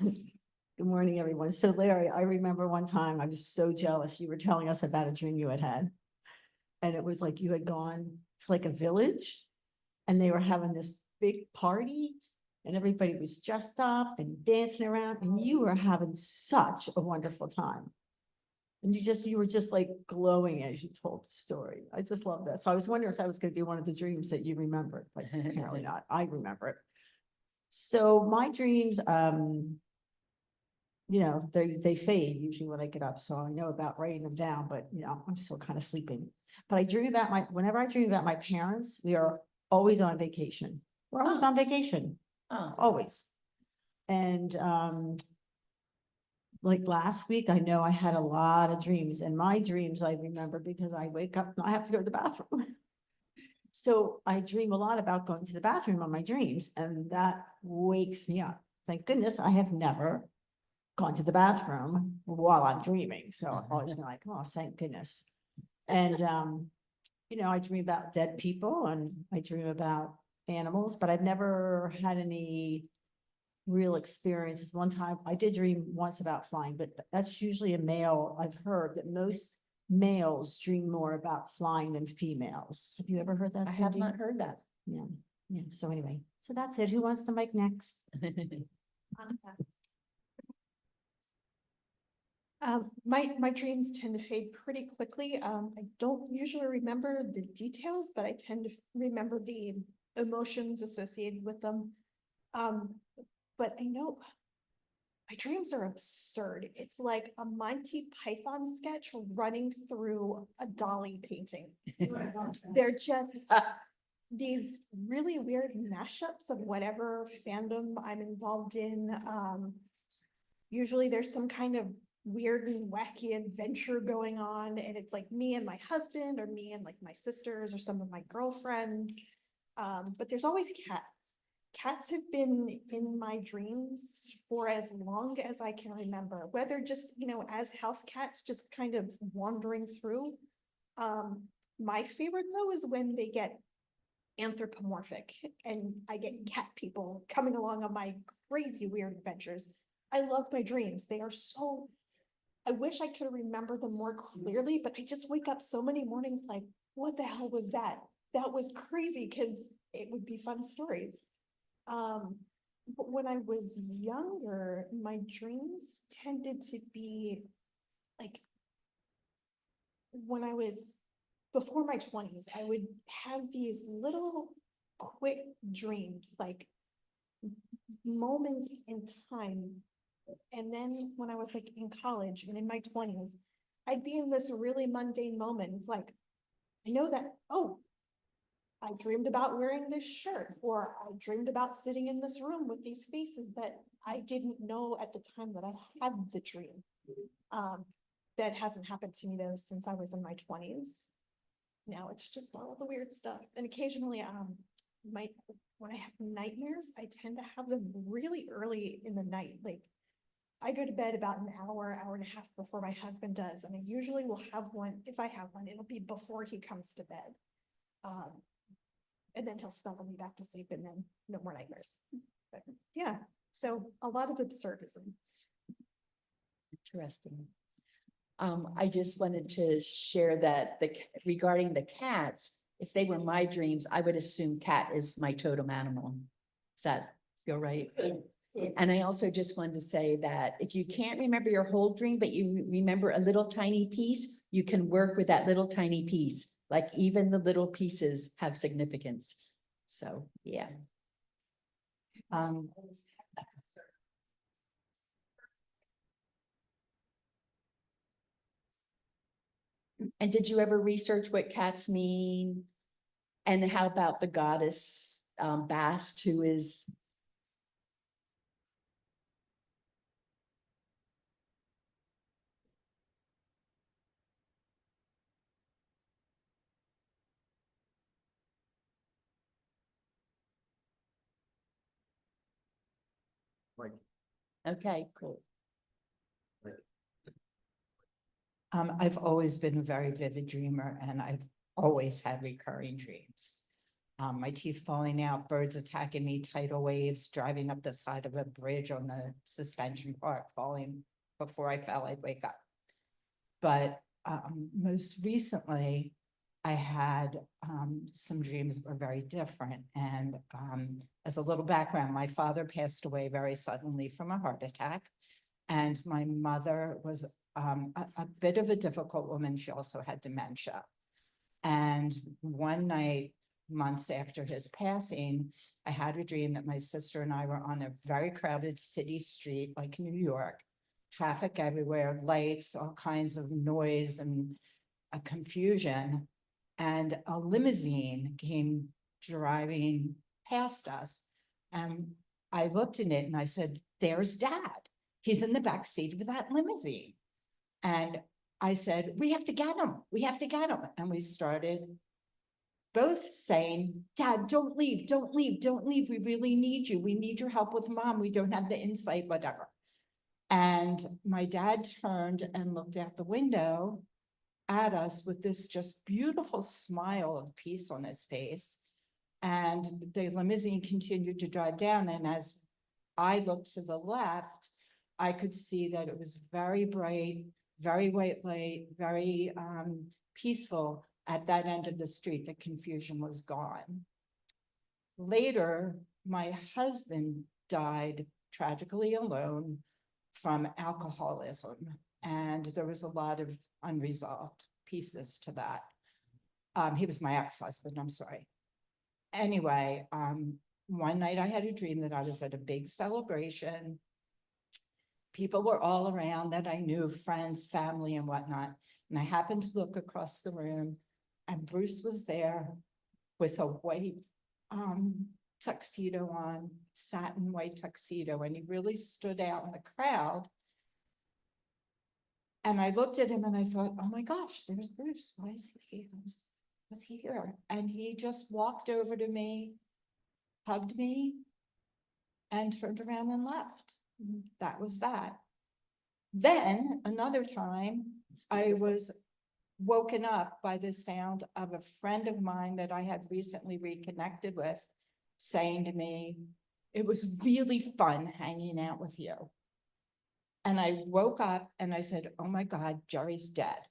Speaker 4: Good morning, everyone. So Larry, I remember one time I was so jealous. You were telling us about a dream you had had. And it was like you had gone to like a village and they were having this big party and everybody was dressed up and dancing around and you were having such a wonderful time. And you were just like glowing as you told the story. I just love that. So I was wondering if that was going to be one of the dreams that you remembered, but apparently not. I remember it. So my dreams, you know, they fade usually when I get up. So I know about writing them down, but you know, I'm still kind of sleeping. But whenever I dream about my parents, we are always on vacation. We're always on vacation, always. And like last week, I know I had a lot of dreams, and my dreams I remember because I wake up and I have to go to the bathroom. So I dream a lot about going to the bathroom on my dreams, and that wakes me up. Thank goodness I have never gone to the bathroom while I'm dreaming. So I've always been like, oh, thank goodness. And, you know, I dream about dead people and I dream about animals, but I've never had any real experiences. One time I did dream once about flying, but that's usually a male. I've heard that most males dream more about flying than females. Have you ever heard that? I have
Speaker 8: Cindy?
Speaker 4: not heard that.
Speaker 8: Yeah. Yeah. So anyway, so that's it. Who wants the mic next?
Speaker 9: My dreams tend to fade pretty quickly. I don't usually remember the details, but I tend to remember the emotions associated with them. But I know my dreams are absurd. It's like a Monty Python sketch running through a Dali painting. They're just these really weird mashups of whatever fandom I'm involved in. Usually there's some kind of weird and wacky adventure going on, and it's like me and my husband, or me and like my sisters, or some of my girlfriends. But there's always cats. Cats have been in my dreams for as long as I can remember, whether just, you know, as house cats, just kind of wandering through. My favorite though is when they get anthropomorphic and I get cat people coming along on my crazy weird adventures. I love my dreams. They are so, I wish I could remember them more clearly, but I just wake up so many mornings like, what the hell was that? That was crazy, because it would be fun stories. But when I was younger, my dreams tended to be like, when I was before my 20s, I would have these little quick dreams, like moments in time. And then when I was like in college and in my 20s, I'd be in this really mundane moment. It's like, I know that, oh, I dreamed about wearing this shirt, or I dreamed about sitting in this room with these faces that I didn't know at the time that I had the dream. That hasn't happened to me though since I was in my 20s. now it's just all the weird stuff. And occasionally, when I have nightmares, I tend to have them really early in the night. Like I go to bed about an hour, hour and a half before my husband does. And I usually will have one, if I have one, it'll be before he comes to bed. And then he'll snuggle me back to sleep and then no more nightmares. But yeah, so a lot of absurdism.
Speaker 4: Interesting. I just wanted to share that regarding the cats, if they were my dreams, I would assume cat is my totem animal. Does that feel right? And I also just wanted to say that if you can't remember your whole dream, but you remember a little tiny piece, you can work with that little tiny piece. Like even the little pieces have significance. So, yeah. And did you ever research what cats mean? And how about the goddess Bast, who is okay, cool.
Speaker 10: I've always been a very vivid dreamer and I've always had recurring dreams. My teeth falling out, birds attacking me, tidal waves, driving up the side of a bridge on the suspension part, falling before I fell, I'd wake up. But most recently, I had some dreams that were very different. And as a little background, my father passed away very suddenly from a heart attack. And my mother was a bit of a difficult woman. She also had dementia. And one night, months after his passing, I had a dream that my sister and I were on a very crowded city street, like New York, traffic everywhere, lights, all kinds of noise and a confusion. And a limousine came driving past us. And I looked in it and I said, "There's Dad. He's in the back seat of that limousine." And I said, "We have to get him. We have to get him." And we started both saying, "Dad, don't leave, don't leave, don't leave. We really need you. We need your help with Mom. We don't have the insight, whatever." And my dad turned and looked out the window at us with this just beautiful smile of peace on his face. And the limousine continued to drive down. And as I looked to the left, I could see that it was very bright, very white light, very peaceful at that end of the street. The confusion was gone. Later, my husband died tragically alone from alcoholism. And there was a lot of unresolved pieces to that. He was my ex-husband, I'm sorry. Anyway, one night I had a dream that I was at a big celebration. People were all around that I knew, friends, family, and whatnot. And I happened to look across the room, and Bruce was there with a white tuxedo on, satin white tuxedo, and he really stood out in the crowd. And I looked at him and I thought, "Oh my gosh, there's Bruce. Why is he here? Was he here?" And he just walked over to me, hugged me, and turned around and left. That was that. Then another time, I was woken up by the sound of a friend of mine that I had recently reconnected with saying to me, "It was really fun hanging out with you." And I woke up and I said, "Oh my God, Jerry's dead."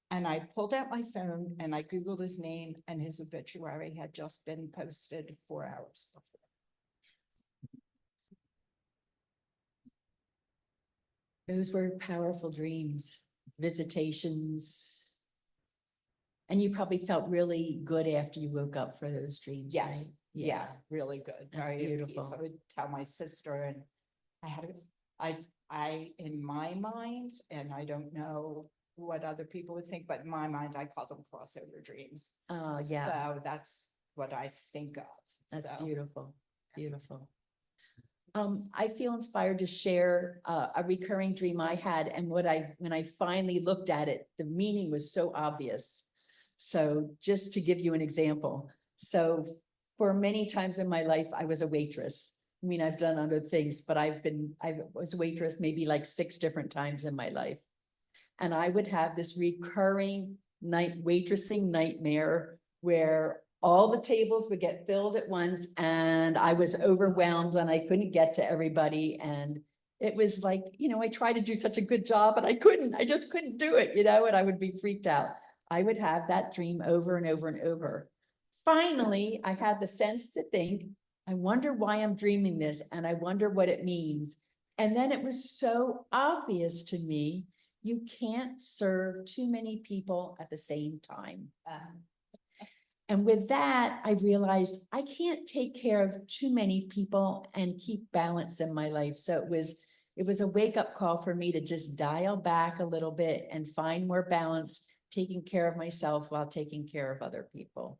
Speaker 10: And I pulled out my phone and I Googled his name, and his obituary had just been posted 4 hours before.
Speaker 4: Those were powerful dreams, visitations. And you probably felt really good after you woke up for those dreams, right?
Speaker 10: Yes, yeah, really good.
Speaker 4: That's
Speaker 10: Very at peace.
Speaker 4: beautiful.
Speaker 10: I would tell my sister, and I, in my mind, and I don't know what other people would think, but in my mind, I call them crossover dreams.
Speaker 4: Yeah,
Speaker 10: So that's what I think of.
Speaker 4: that's
Speaker 10: So,
Speaker 4: beautiful, beautiful. I feel inspired to share a recurring dream I had, and when I finally looked at it, the meaning was so obvious. So just to give you an example, so for many times in my life, I was a waitress. I mean, I've done other things, but I was a waitress maybe like 6 different times in my life. And I would have this recurring waitressing nightmare where all the tables would get filled at once and I was overwhelmed and I couldn't get to everybody. And it was like, I tried to do such a good job, but I just couldn't do it, and I would be freaked out. I would have that dream over and over and over. Finally, I had the sense to think, I wonder why I'm dreaming this and I wonder what it means. And then it was so obvious to me, you can't serve too many people at the same time. And with that, I realized I can't take care of too many people and keep balance in my life. So it was a wake-up call for me to just dial back a little bit and find more balance, taking care of myself while taking care of other people.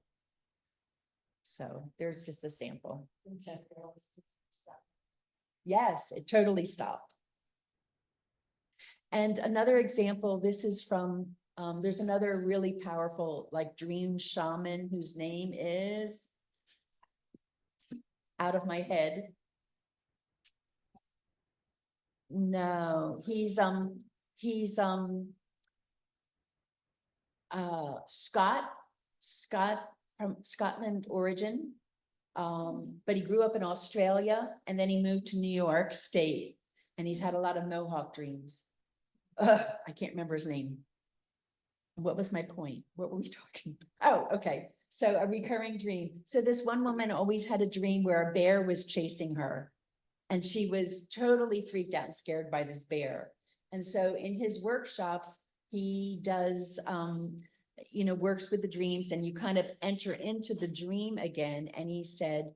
Speaker 4: So there's just a sample. Yes, it totally stopped. And another example, this is from, there's another really powerful like dream shaman whose name is out of my head. No, he's Scott from Scotland origin. But he grew up in Australia and then he moved to New York State and he's had a lot of Mohawk dreams. I can't remember his name. What was my point? What were we talking about? Oh, okay. So a recurring dream. So this one woman always had a dream where a bear was chasing her and she was totally freaked out and scared by this bear. And so in his workshops, he does, works with the dreams and you kind of enter into the dream again. And he said,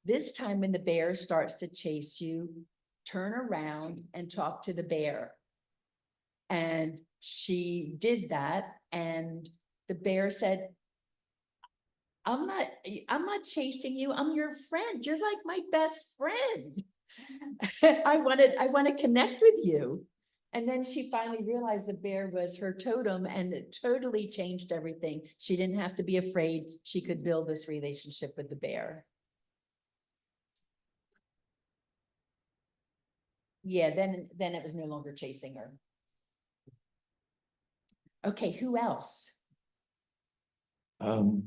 Speaker 4: this time when the bear starts to chase you, turn around and talk to the bear. And she did that. And the bear said, I'm not chasing you. I'm your friend. You're like my best friend. I want to connect with you. And then she finally realized the bear was her totem and it totally changed everything. She didn't have to be afraid. She could build this relationship with the bear. Yeah, then it was no longer chasing her. Okay, who else? Who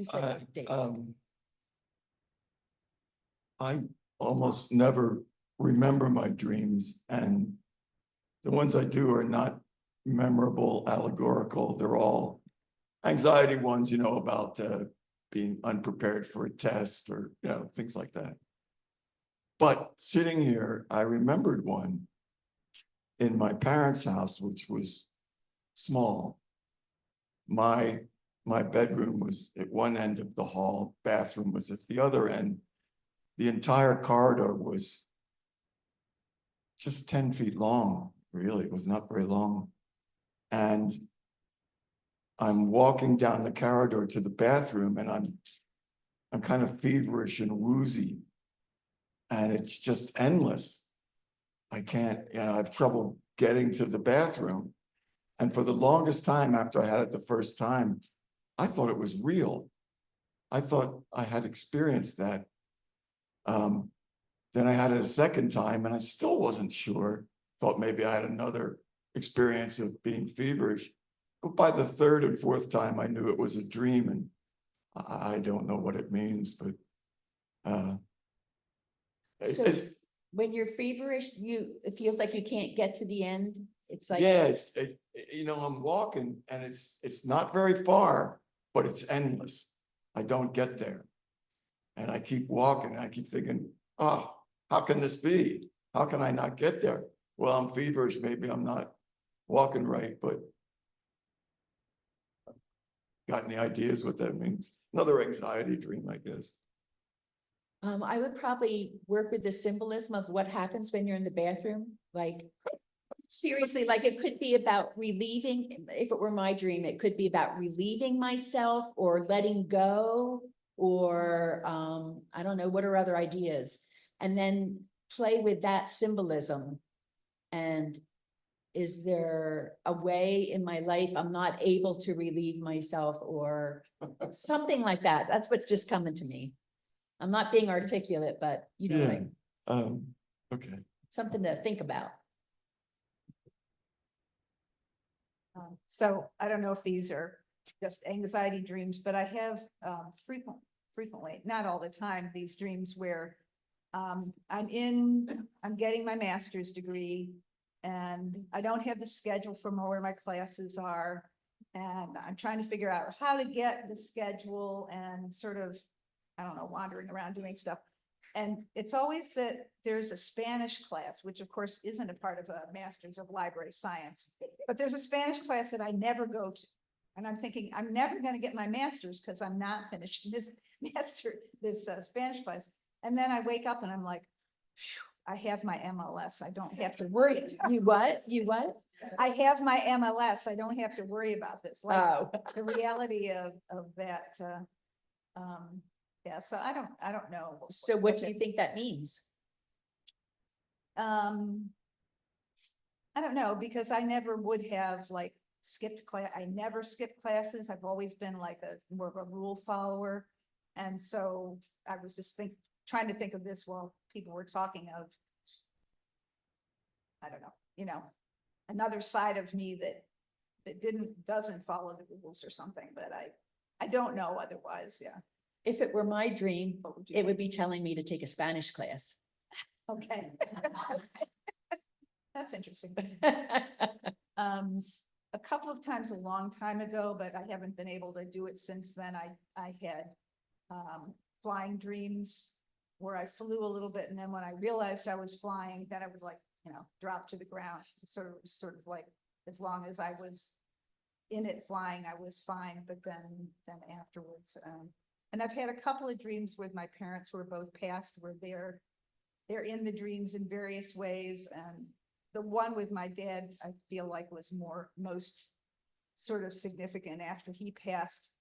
Speaker 4: said Dave?
Speaker 11: I almost never remember my dreams, and the ones I do are not memorable, allegorical. They're all anxiety ones, about being unprepared for a test or, things like that. But sitting here, I remembered one in my parents' house, which was small. My bedroom was at one end of the hall, bathroom was at the other end. The entire corridor was just 10 feet long, really. It was not very long. And I'm walking down the corridor to the bathroom and I'm kind of feverish and woozy. And it's just endless. I can't, I have trouble getting to the bathroom. And for the longest time after I had it the first time, I thought it was real. I thought I had experienced that. Then I had it a second time and I still wasn't sure. Thought maybe I had another experience of being feverish. But by the third and fourth time, I knew it was a dream, and I don't know what it means, but
Speaker 4: So when you're feverish, it feels like you can't get to the end. It's like,
Speaker 11: yeah, I'm walking and it's not very far, but it's endless. I don't get there. And I keep walking and I keep thinking, oh, how can this be? How can I not get there? Well, I'm feverish. Maybe I'm not walking right, but got any ideas what that means? Another anxiety dream, I guess.
Speaker 4: I would probably work with the symbolism of what happens when you're in the bathroom. Like, seriously, like it could be about relieving, if it were my dream, it could be about relieving myself or letting go or I don't know, what are other ideas? And then play with that symbolism and is there a way in my life I'm not able to relieve myself or something like that? That's what's just coming to me. I'm not being articulate, but you know,
Speaker 11: Yeah,
Speaker 4: like
Speaker 11: okay.
Speaker 4: something to think about.
Speaker 12: So I don't know if these are just anxiety dreams, but I have frequently, not all the time, these dreams where I'm getting my master's degree and I don't have the schedule for where my classes are. And I'm trying to figure out how to get the schedule and sort of, I don't know, wandering around doing stuff. And it's always that there's a Spanish class, which of course isn't a part of a Master's of Library Science, but there's a Spanish class that I never go to. And I'm thinking, I'm never going to get my master's because I'm not finishing this Spanish class. And then I wake up and I'm like, phew, I have my MLS. I don't have to worry.
Speaker 4: You what? You what?
Speaker 12: I have my MLS. I don't have to worry about this. Like
Speaker 4: Oh.
Speaker 12: the reality of that. Yeah, so I don't know.
Speaker 4: So what do you think that means?
Speaker 12: I don't know, because I never would have like skipped class. I never skipped classes. I've always been like more of a rule follower. And so I was just trying to think of this while people were talking of, I don't know, another side of me that doesn't follow the rules or something, but I don't know otherwise. Yeah.
Speaker 4: If it were my dream,
Speaker 12: What would you
Speaker 4: it would be telling me to take a Spanish class.
Speaker 12: Okay. That's interesting. A couple of times a long time ago, but I haven't been able to do it since then. I had flying dreams where I flew a little bit, and then when I realized I was flying, then I would like, drop to the ground. Sort of like, as long as I was in it flying, I was fine, but then afterwards, and I've had a couple of dreams with my parents who are both passed, where they're in the dreams in various ways. And the one with my dad, I feel like was most sort of significant after he passed.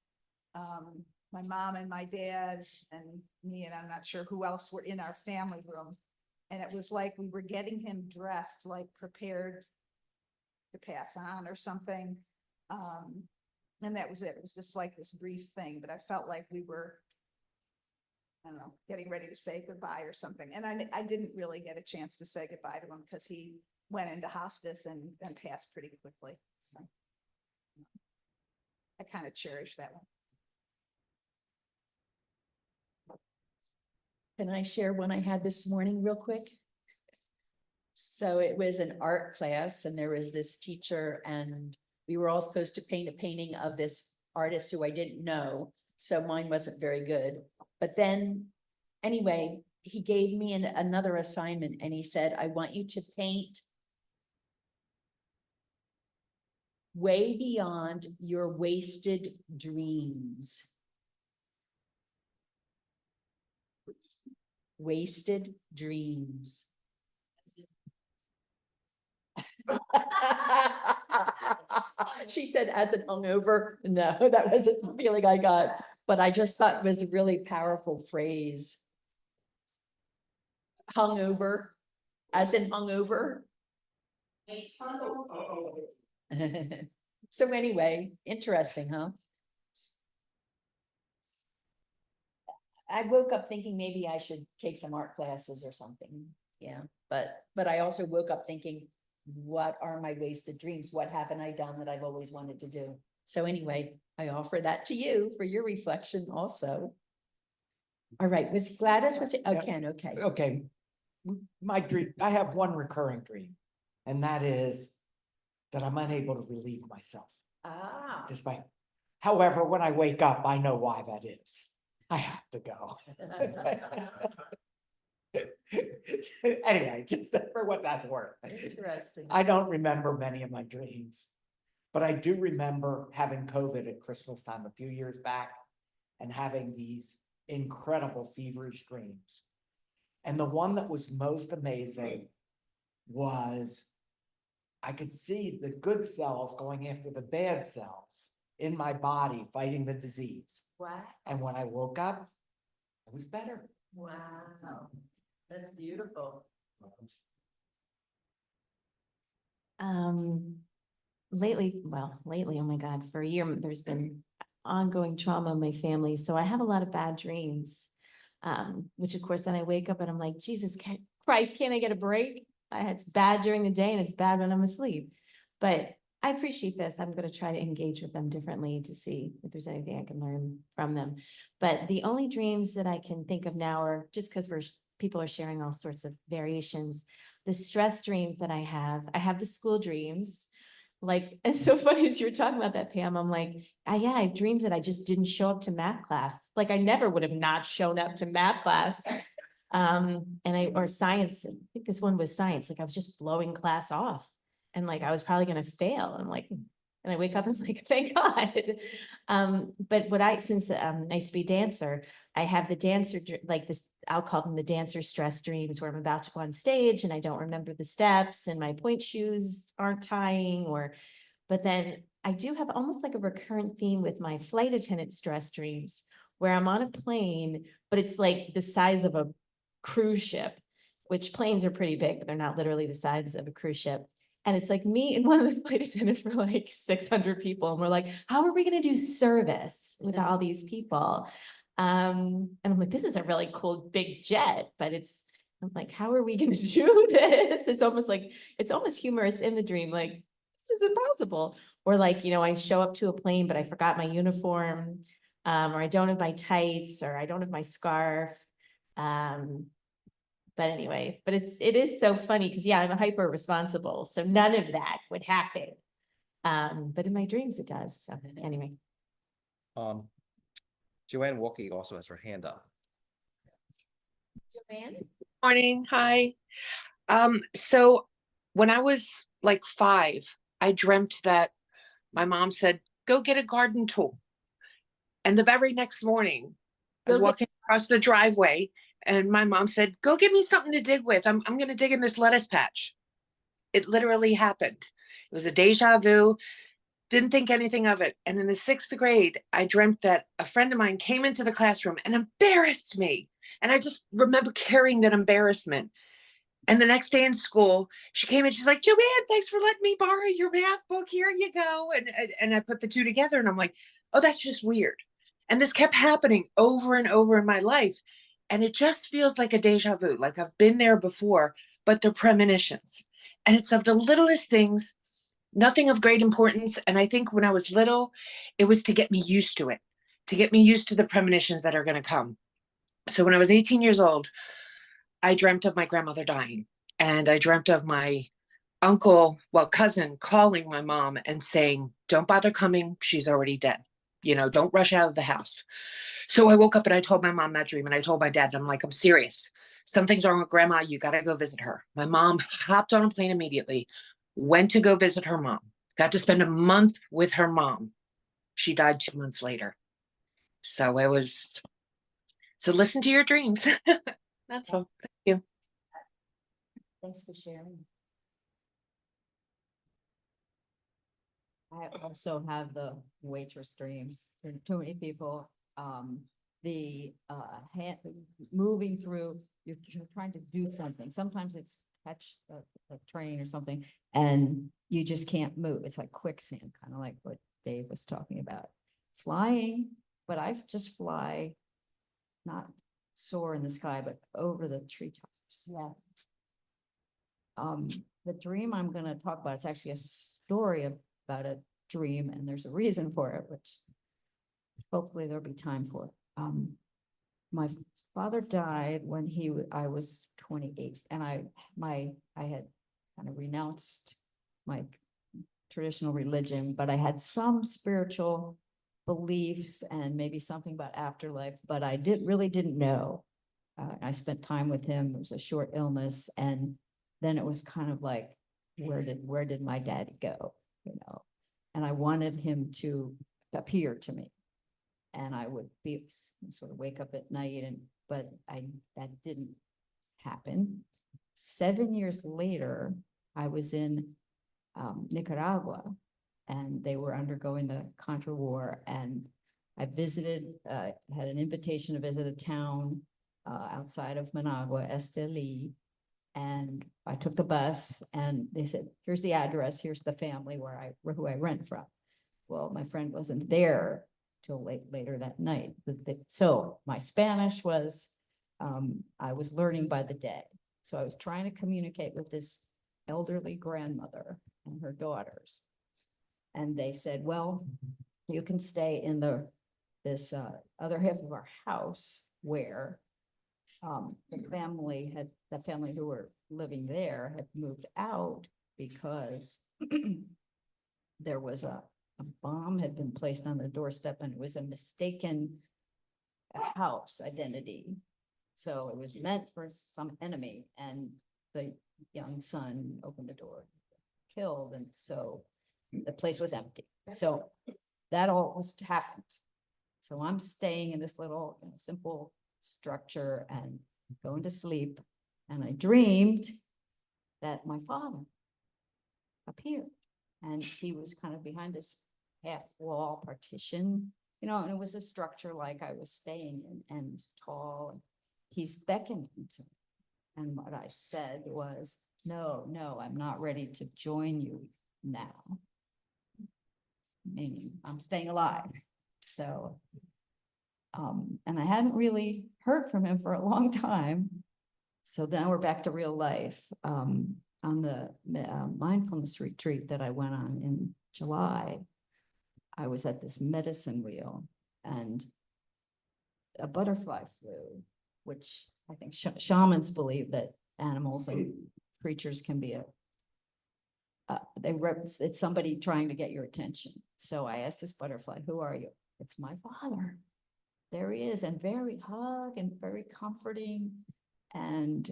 Speaker 12: My mom and my dad and me, and I'm not sure who else, were in our family room. And it was like we were getting him dressed, like prepared to pass on or something. And that was it. It was just like this brief thing, but I felt like we were, I don't know, getting ready to say goodbye or something. And I didn't really get a chance to say goodbye to him because he went into hospice and passed pretty quickly. So I kind of cherish that one.
Speaker 4: Can I share one I had this morning real quick? So it was an art class and there was this teacher and we were all supposed to paint a painting of this artist who I didn't know. So mine wasn't very good. But then anyway, he gave me another assignment and he said, I want you to paint way beyond your wasted dreams. Wasted dreams. She said, as an hungover. No, that wasn't the feeling I got, but I just thought it was a really powerful phrase. Hungover, as in hungover. So anyway, interesting, huh? I woke up thinking maybe I should take some art classes or something. Yeah, but I also woke up thinking, what are my wasted dreams? What haven't I done that I've always wanted to do? So anyway, I offer that to you for your reflection also. All right, was Gladys, was it? Oh, Ken, okay.
Speaker 13: Okay. My dream, I have one recurring dream, and that is that I'm unable to relieve myself.
Speaker 4: Ah.
Speaker 13: Despite, however, when I wake up, I know why that is. I have to go. Anyway, just for what that's worth.
Speaker 4: Interesting.
Speaker 13: I don't remember many of my dreams, but I do remember having COVID at Christmas time a few years back and having these incredible feverish dreams. And the one that was most amazing was I could see the good cells going after the bad cells in my body fighting the disease.
Speaker 4: Wow.
Speaker 13: And when I woke up, it was better.
Speaker 4: Wow. That's beautiful. Lately, oh my God, for a year, there's been ongoing trauma in my family, so I have a lot of bad dreams. Which of course, then I wake up and I'm like, Jesus Christ, can't I get a break? It's bad during the day and it's bad when I'm asleep. But I appreciate this. I'm gonna try to engage with them differently to see if there's anything I can learn from them. But the only dreams that I can think of now are just because people are sharing all sorts of variations. The stress dreams that I have the school dreams. Like, it's so funny as you were talking about that, Pam, I'm like, yeah, I have dreams that I just didn't show up to math class. Like I never would have not shown up to math class. Or science, I think this one was science, like I was just blowing class off. And like, I was probably gonna fail. I'm like, and I wake up and I'm like, thank God. But since I used to be a dancer, I have the dancer, like this, I'll call them the dancer stress dreams where I'm about to go on stage and I don't remember the steps and my point shoes aren't tying but then I do have almost like a recurrent theme with my flight attendant stress dreams where I'm on a plane, but it's like the size of a cruise ship, which planes are pretty big, but they're not literally the size of a cruise ship. And it's like me and one of the flight attendants for like 600 people. And we're like, how are we going to do service with all these people? And I'm like, this is a really cool big jet, but I'm like, how are we going to do this? It's almost humorous in the dream. Like, this is impossible. Or like, I show up to a plane, but I forgot my uniform, or I don't have my tights, or I don't have my scarf. But anyway, it is so funny because I'm a hyper responsible. So none of that would happen. But in my dreams it does. So anyway.
Speaker 1: Joanne Walkie also has her hand up.
Speaker 4: Joanne?
Speaker 14: Morning, hi. So when I was like 5, I dreamt that my mom said, go get a garden tool. And the very next morning, I was walking across the driveway and my mom said, go get me something to dig with. I'm going to dig in this lettuce patch. It literally happened. It was a deja vu. Didn't think anything of it. And in the 6th grade, I dreamt that a friend of mine came into the classroom and embarrassed me. And I just remember carrying that embarrassment. And the next day in school, she came in, she's like, Joanne, thanks for letting me borrow your math book. Here you go. And I put the two together and I'm like, oh, that's just weird. And this kept happening over and over in my life. And it just feels like a deja vu, like I've been there before, but they're premonitions. And it's of the littlest things, nothing of great importance. And I think when I was little, it was to get me used to it, to get me used to the premonitions that are going to come. So when I was 18 years old, I dreamt of my grandmother dying. And I dreamt of my cousin calling my mom and saying, don't bother coming. She's already dead. Don't rush out of the house. So I woke up and I told my mom that dream and I told my dad, and I'm like, I'm serious. Something's wrong with grandma. You got to go visit her. My mom hopped on a plane immediately, went to go visit her mom, got to spend a month with her mom. She died 2 months later. So listen to your dreams. That's all. Thank you.
Speaker 4: Thanks for sharing.
Speaker 15: I also have the waitress dreams. There are too many people. Moving through, you're trying to do something. Sometimes it's catch a train or something and you just can't move. It's like quicksand, kind of like what Dave was talking about. Flying, but I just fly, not soar in the sky, but over the treetops.
Speaker 4: Yeah.
Speaker 15: The dream I'm going to talk about, it's actually a story about a dream and there's a reason for it, which hopefully there'll be time for it. My father died when I was 28 and I had kind of renounced my traditional religion, but I had some spiritual beliefs and maybe something about afterlife, but I really didn't know. I spent time with him. It was a short illness. And then it was kind of like, where did my daddy go? And I wanted him to appear to me. And I would sort of wake up at night but that didn't happen. 7 years later, I was in Nicaragua and they were undergoing the Contra War. And I had an invitation to visit a town outside of Managua, Esteli. And I took the bus and they said, here's the address, here's the family who I rent from. Well, my friend wasn't there till later that night. So my Spanish was, I was learning by the day. So I was trying to communicate with this elderly grandmother and her daughters. And they said, well, you can stay in this other half of our house where the family who were living there had moved out because there was a bomb had been placed on the doorstep and it was a mistaken house identity. So it was meant for some enemy, and the young son opened the door, killed, and so the place was empty. So that all was happened. So I'm staying in this little simple structure and going to sleep, and I dreamed that my father appeared, and he was kind of behind this half wall partition, you know, and it was a structure like I was staying in, and it's tall, and he's beckoning to me. And what I said was, no, I'm not ready to join you now. Meaning I'm staying alive. So, and I hadn't really heard from him for a long time. So then we're back to real life. On the mindfulness retreat that I went on in July, I was at this medicine wheel and a butterfly flew, which I think shamans believe that animals and creatures can be it's somebody trying to get your attention. So I asked this butterfly, who are you? It's my father. There he is, and very hug and very comforting. And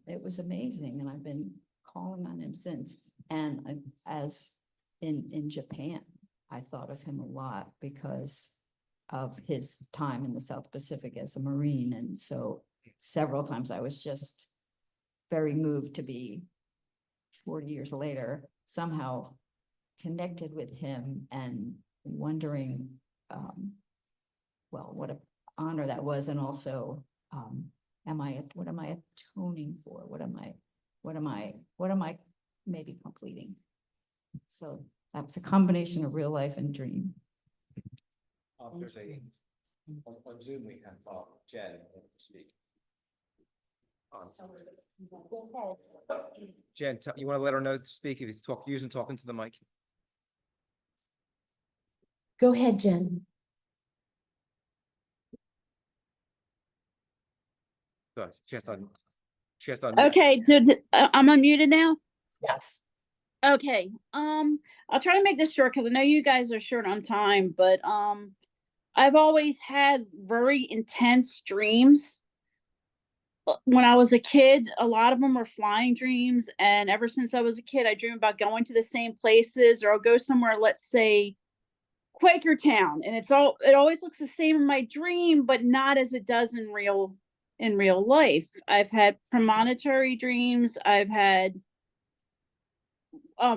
Speaker 15: it was amazing. And I've been calling on him since. And as in Japan, I thought of him a lot because of his time in the South Pacific as a Marine. And so several times I was just very moved to be 40 years later, somehow connected with him and wondering, well, what an honor that was. And also, what am I atoning for? What am I maybe completing? So that's a combination of real life and dream.
Speaker 1: There's on Zoom, we have Jen speak. Jen, you want to let her know to speak if you using talking to the mic?
Speaker 4: Go ahead, Jen.
Speaker 1: Good. She has to unmute.
Speaker 16: Okay, I'm unmuted now?
Speaker 13: Yes.
Speaker 16: Okay, I'll try to make this short because I know you guys are short on time, but I've always had very intense dreams. When I was a kid, a lot of them were flying dreams, and ever since I was a kid, I dream about going to the same places, or I'll go somewhere, let's say Quakertown, and it always looks the same in my dream, but not as it does in real life. I've had premonitory dreams. I've had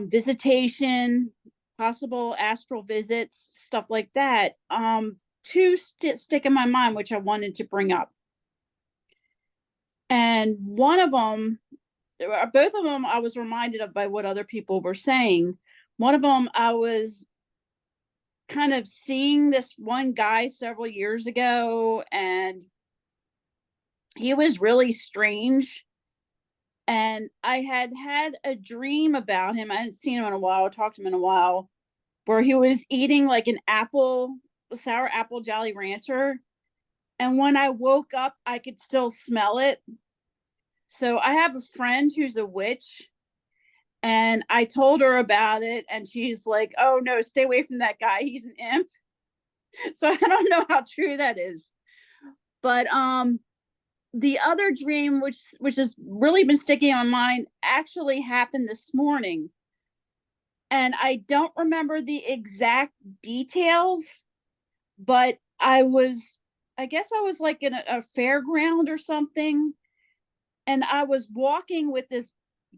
Speaker 16: visitation, possible astral visits, stuff like that. Two stick in my mind, which I wanted to bring up. And one of them, both of them, I was reminded of by what other people were saying. One of them, I was kind of seeing this one guy several years ago, and he was really strange. And I had a dream about him. I hadn't seen him in a while, talked to him in a while, where he was eating like a sour apple Jolly Rancher. And when I woke up, I could still smell it. So I have a friend who's a witch, and I told her about it, and she's like, oh no, stay away from that guy. He's an imp. So I don't know how true that is. But the other dream, which has really been sticking on my mind, actually happened this morning. And I don't remember the exact details, but I guess I was like in a fairground or something. And I was walking with this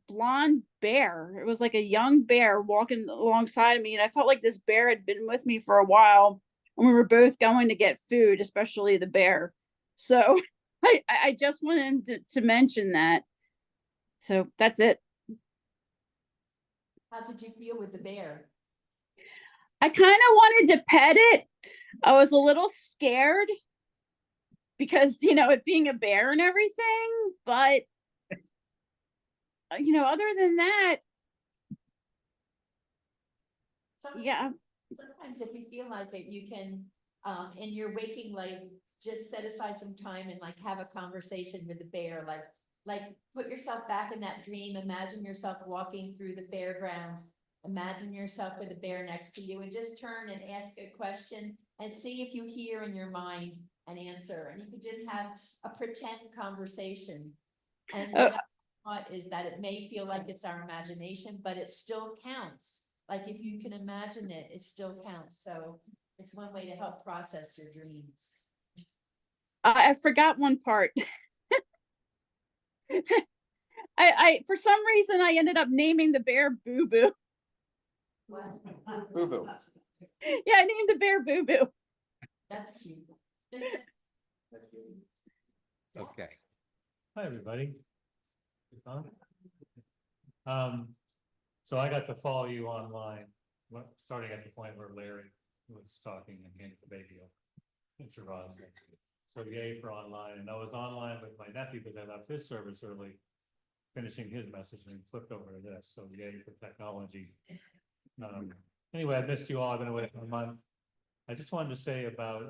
Speaker 16: blonde bear. It was like a young bear walking alongside of me. And I felt like this bear had been with me for a while. And we were both going to get food, especially the bear. So I just wanted to mention that. So that's it.
Speaker 4: How did you feel with the bear?
Speaker 16: I kind of wanted to pet it. I was a little scared because, it being a bear and everything, but, other than that, yeah.
Speaker 4: Sometimes if you feel like it, you can, in your waking life, just set aside some time and like have a conversation with the bear, like put yourself back in that dream, imagine yourself walking through the fairgrounds, imagine yourself with a bear next to you and just turn and ask a question and see if you hear in your mind an answer. And you could just have a pretend conversation. And what I thought is that it may feel like it's our imagination, but it still counts. Like if you can imagine it, it still counts. So it's one way to help process your dreams.
Speaker 16: I forgot one part. I for some reason I ended up naming the bear Boo Boo.
Speaker 5: Boo Boo.
Speaker 16: Yeah, I named the bear Boo Boo.
Speaker 4: That's cute.
Speaker 1: Okay.
Speaker 17: Hi, everybody. So I got to follow you online, starting at the point where Larry was talking and handed the baby over. It's a Roz. So yay for online, and I was online with my nephew because I left his service early, finishing his message and flipped over to this, so yay for technology. Anyway, I missed you all, I've been away for a month. I just wanted to say about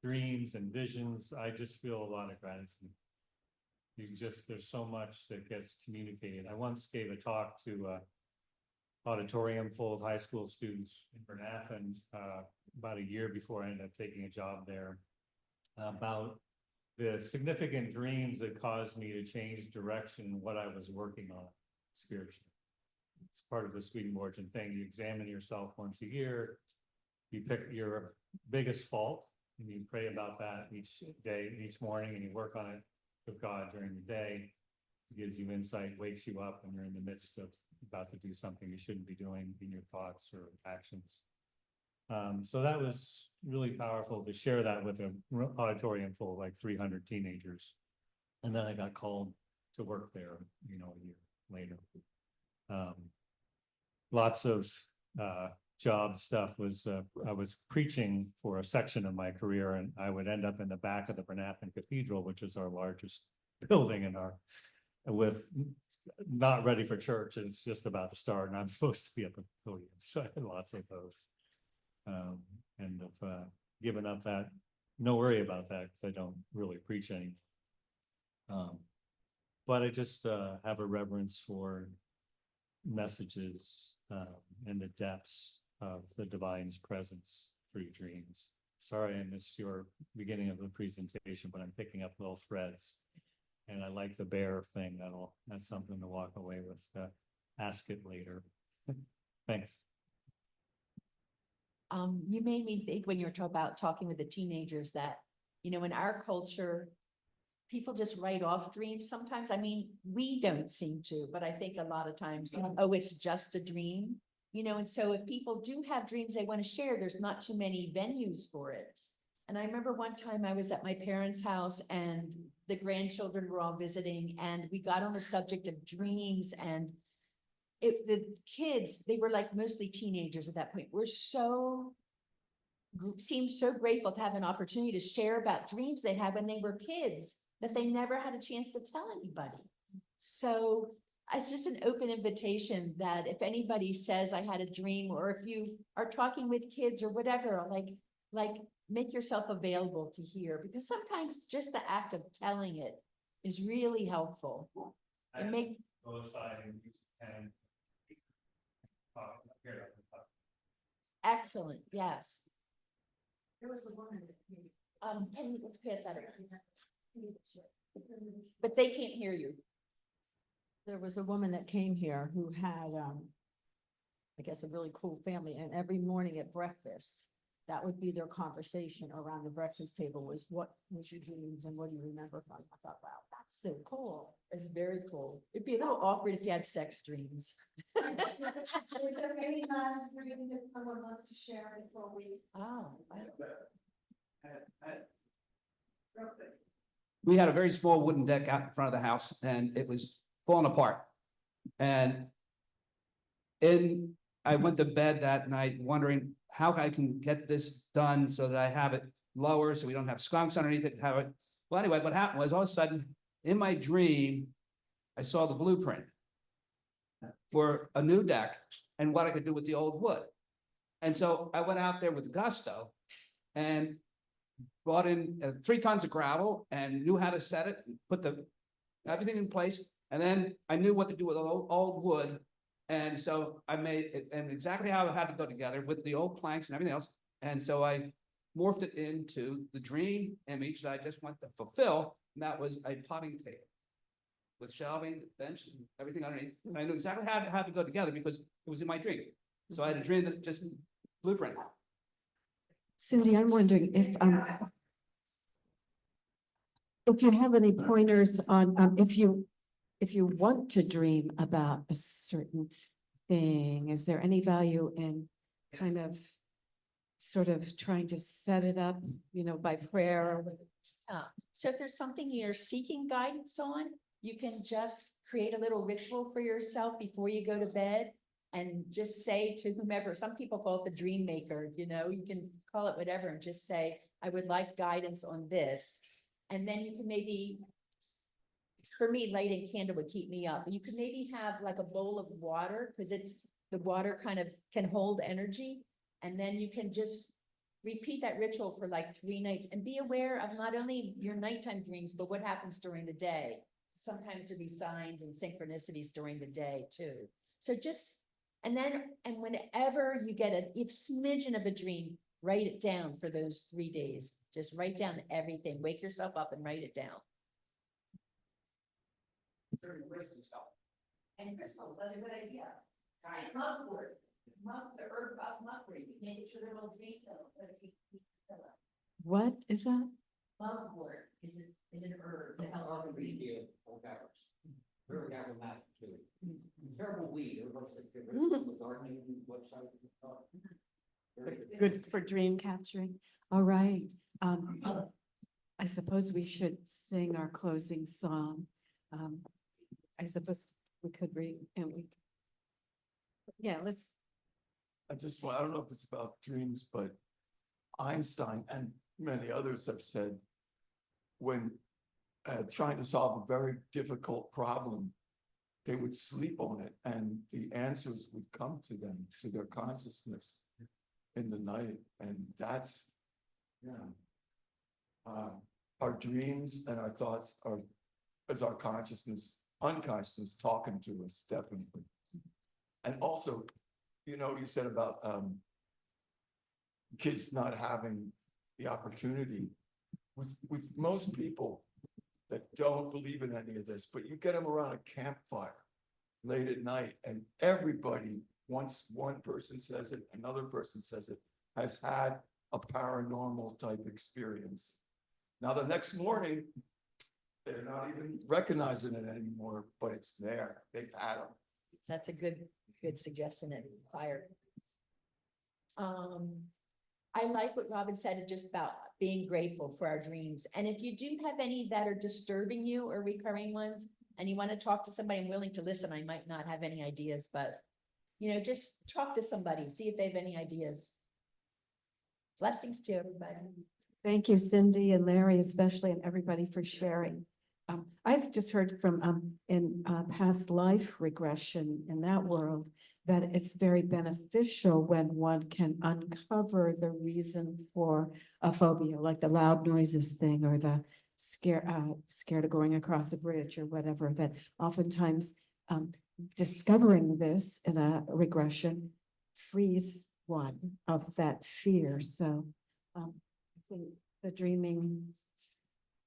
Speaker 17: dreams and visions, I just feel a lot of gratitude. There's so much that gets communicated. I once gave a talk to a auditorium full of high school students in Bernathen about a year before I ended up taking a job there, about the significant dreams that caused me to change direction in what I was working on spiritually. It's part of the Swedenborgian thing. You examine yourself once a year, you pick your biggest fault, and you pray about that each day, each morning, and you work on it with God during the day. It gives you insight, wakes you up when you're in the midst of about to do something you shouldn't be doing in your thoughts or actions. So that was really powerful to share that with an auditorium full of like 300 teenagers. And then I got called to work there, a year later. Lots of job stuff was, I was preaching for a section of my career, and I would end up in the back of the Bernathen Cathedral, which is our largest building with not ready for church, and it's just about to start, and I'm supposed to be at the podium. So I had lots of those. And I've given up that, no worry about that, because I don't really preach any. But I just have a reverence for messages and the depths of the divine's presence through dreams. Sorry I missed your beginning of the presentation, but I'm picking up little threads. And I like the bear thing. That's something to walk away with. Ask it later. Thanks.
Speaker 4: You made me think when you were talking with the teenagers that, in our culture, people just write off dreams sometimes. I mean, we don't seem to, but I think a lot of times, oh, it's just a dream, and so if people do have dreams they want to share, there's not too many venues for it. And I remember one time I was at my parents' house and the grandchildren were all visiting, and we got on the subject of dreams, and the kids, they were like mostly teenagers at that point, seemed so grateful to have an opportunity to share about dreams they had when they were kids that they never had a chance to tell anybody. So it's just an open invitation that if anybody says I had a dream, or if you are talking with kids or whatever, like make yourself available to hear, because sometimes just the act of telling it is really helpful. It makes excellent, yes. There was a woman that Penny, let's pass that around. But they can't hear you.
Speaker 8: There was a woman that came here who had, I guess, a really cool family, and every morning at breakfast, that would be their conversation around the breakfast table was, what was your dreams and what do you remember from? I thought, wow, that's so cool.
Speaker 4: It's very cool. It'd be a little awkward if you had sex dreams.
Speaker 7: Is there any last dream that someone wants to share before we?
Speaker 4: Oh,
Speaker 7: Real quick.
Speaker 6: we had a very small wooden deck out in front of the house and it was falling apart. And I went to bed that night wondering how I can get this done so that I have it lower, so we don't have skunks underneath it, have it. Well, anyway, what happened was all of a sudden, in my dream, I saw the blueprint for a new deck and what I could do with the old wood. And so I went out there with gusto and brought in 3 tons of gravel and knew how to set it, put everything in place. And then I knew what to do with old wood. And so I made it, and exactly how it had to go together with the old planks and everything else. And so I morphed it into the dream image that I just went to fulfill. And that was a potting table with shelving, bench, and everything underneath. And I knew exactly how it had to go together because it was in my dream. So I had a dream that just blueprint.
Speaker 3: Cindy, I'm wondering if you have any pointers on, if you want to dream about a certain thing, is there any value in kind of sort of trying to set it up, by prayer or
Speaker 4: So if there's something you're seeking guidance on, you can just create a little ritual for yourself before you go to bed and just say to whomever, some people call it the dream maker, you can call it whatever and just say, I would like guidance on this. And then you can maybe, for me, lighting candle would keep me up. But you could maybe have like a bowl of water because the water kind of can hold energy. And then you can just repeat that ritual for like 3 nights and be aware of not only your nighttime dreams, but what happens during the day. Sometimes there'll be signs and synchronicities during the day too. So and whenever you get a smidgen of a dream, write it down for those 3 days. Just write down everything. Wake yourself up and write it down. And crystals, that's a good idea. Right, mugwort, the herb of mugwort. You make it your little dream pillow.
Speaker 3: what is that?
Speaker 4: Mugwort is an herb that helps you breathe.
Speaker 6: Very aromatic too. Terrible weed. Gardening website.
Speaker 3: Good for dream capturing. All right. I suppose we should sing our closing song. I suppose we could read and let's.
Speaker 11: I don't know if it's about dreams, but Einstein and many others have said when trying to solve a very difficult problem, they would sleep on it and the answers would come to them, to their consciousness in the night. And that's, our dreams and our thoughts is our unconsciousness talking to us, definitely. And also, you said about kids not having the opportunity with most people that don't believe in any of this, but you get them around a campfire late at night and everybody, once one person says it, another person says it, has had a paranormal type experience. Now the next morning, they're not even recognizing it anymore, but it's there. They've had them.
Speaker 4: That's a good suggestion and inquiry. I like what Robin said just about being grateful for our dreams. And if you do have any that are disturbing you or recurring ones, and you want to talk to somebody, I'm willing to listen. I might not have any ideas, but just talk to somebody, see if they have any ideas. Blessings to everybody.
Speaker 3: Thank you, Cindy and Larry, especially, and everybody for sharing. I've just heard from in past life regression in that world that it's very beneficial when one can uncover the reason for a phobia, like the loud noises thing or the scared of going across a bridge or whatever, that oftentimes discovering this in a regression frees one of that fear. So I think the dreaming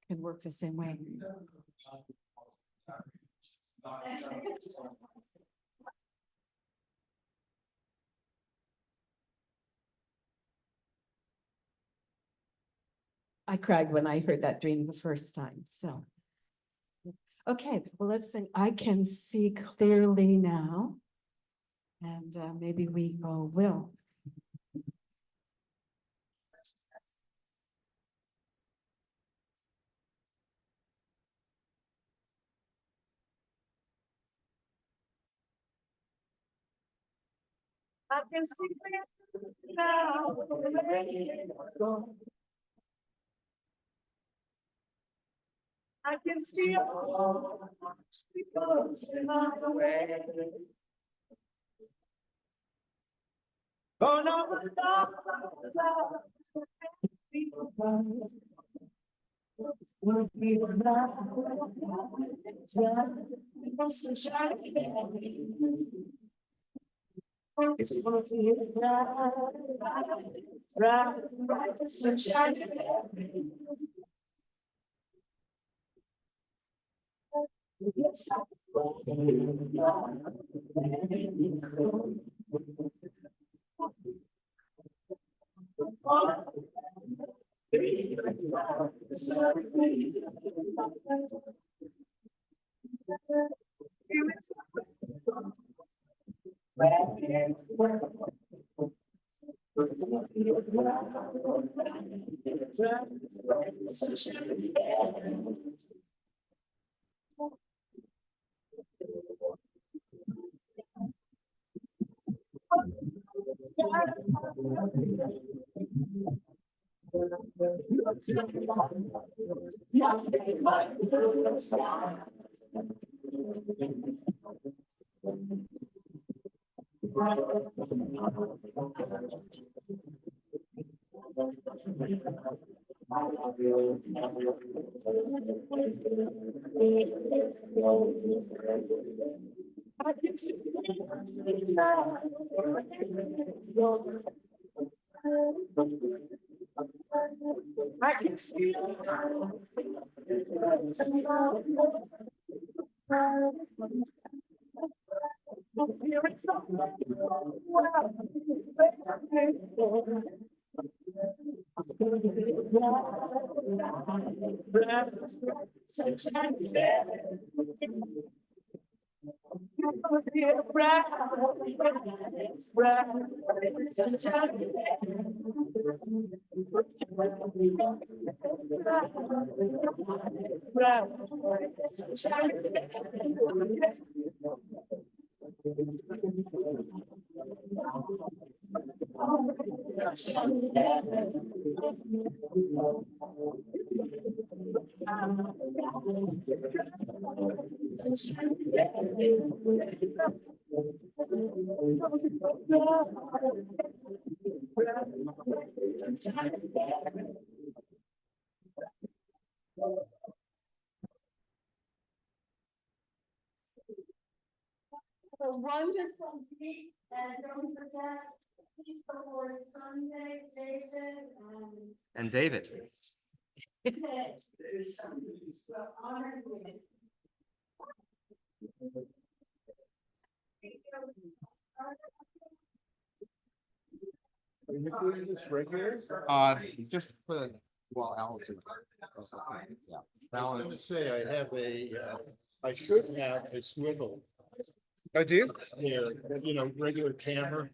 Speaker 3: can work the same way. I cried when I heard that dream the first time, so. Okay, well, let's sing I Can See Clearly Now. And maybe we all will.
Speaker 7: I can see it now, the rain is gone. I can see all because in my way. Oh, no, people would be it's gonna be right, the sunshine. Yes. I can see a wonderful week, and don't forget, for Sunday, David,
Speaker 1: And David.
Speaker 7: there's something well honored with.
Speaker 5: Are you doing this regular? Just for, well, Alan's. Yeah.
Speaker 11: Now, I'm gonna say I have I should have a swivel
Speaker 1: Oh, do you?
Speaker 11: here, regular camera.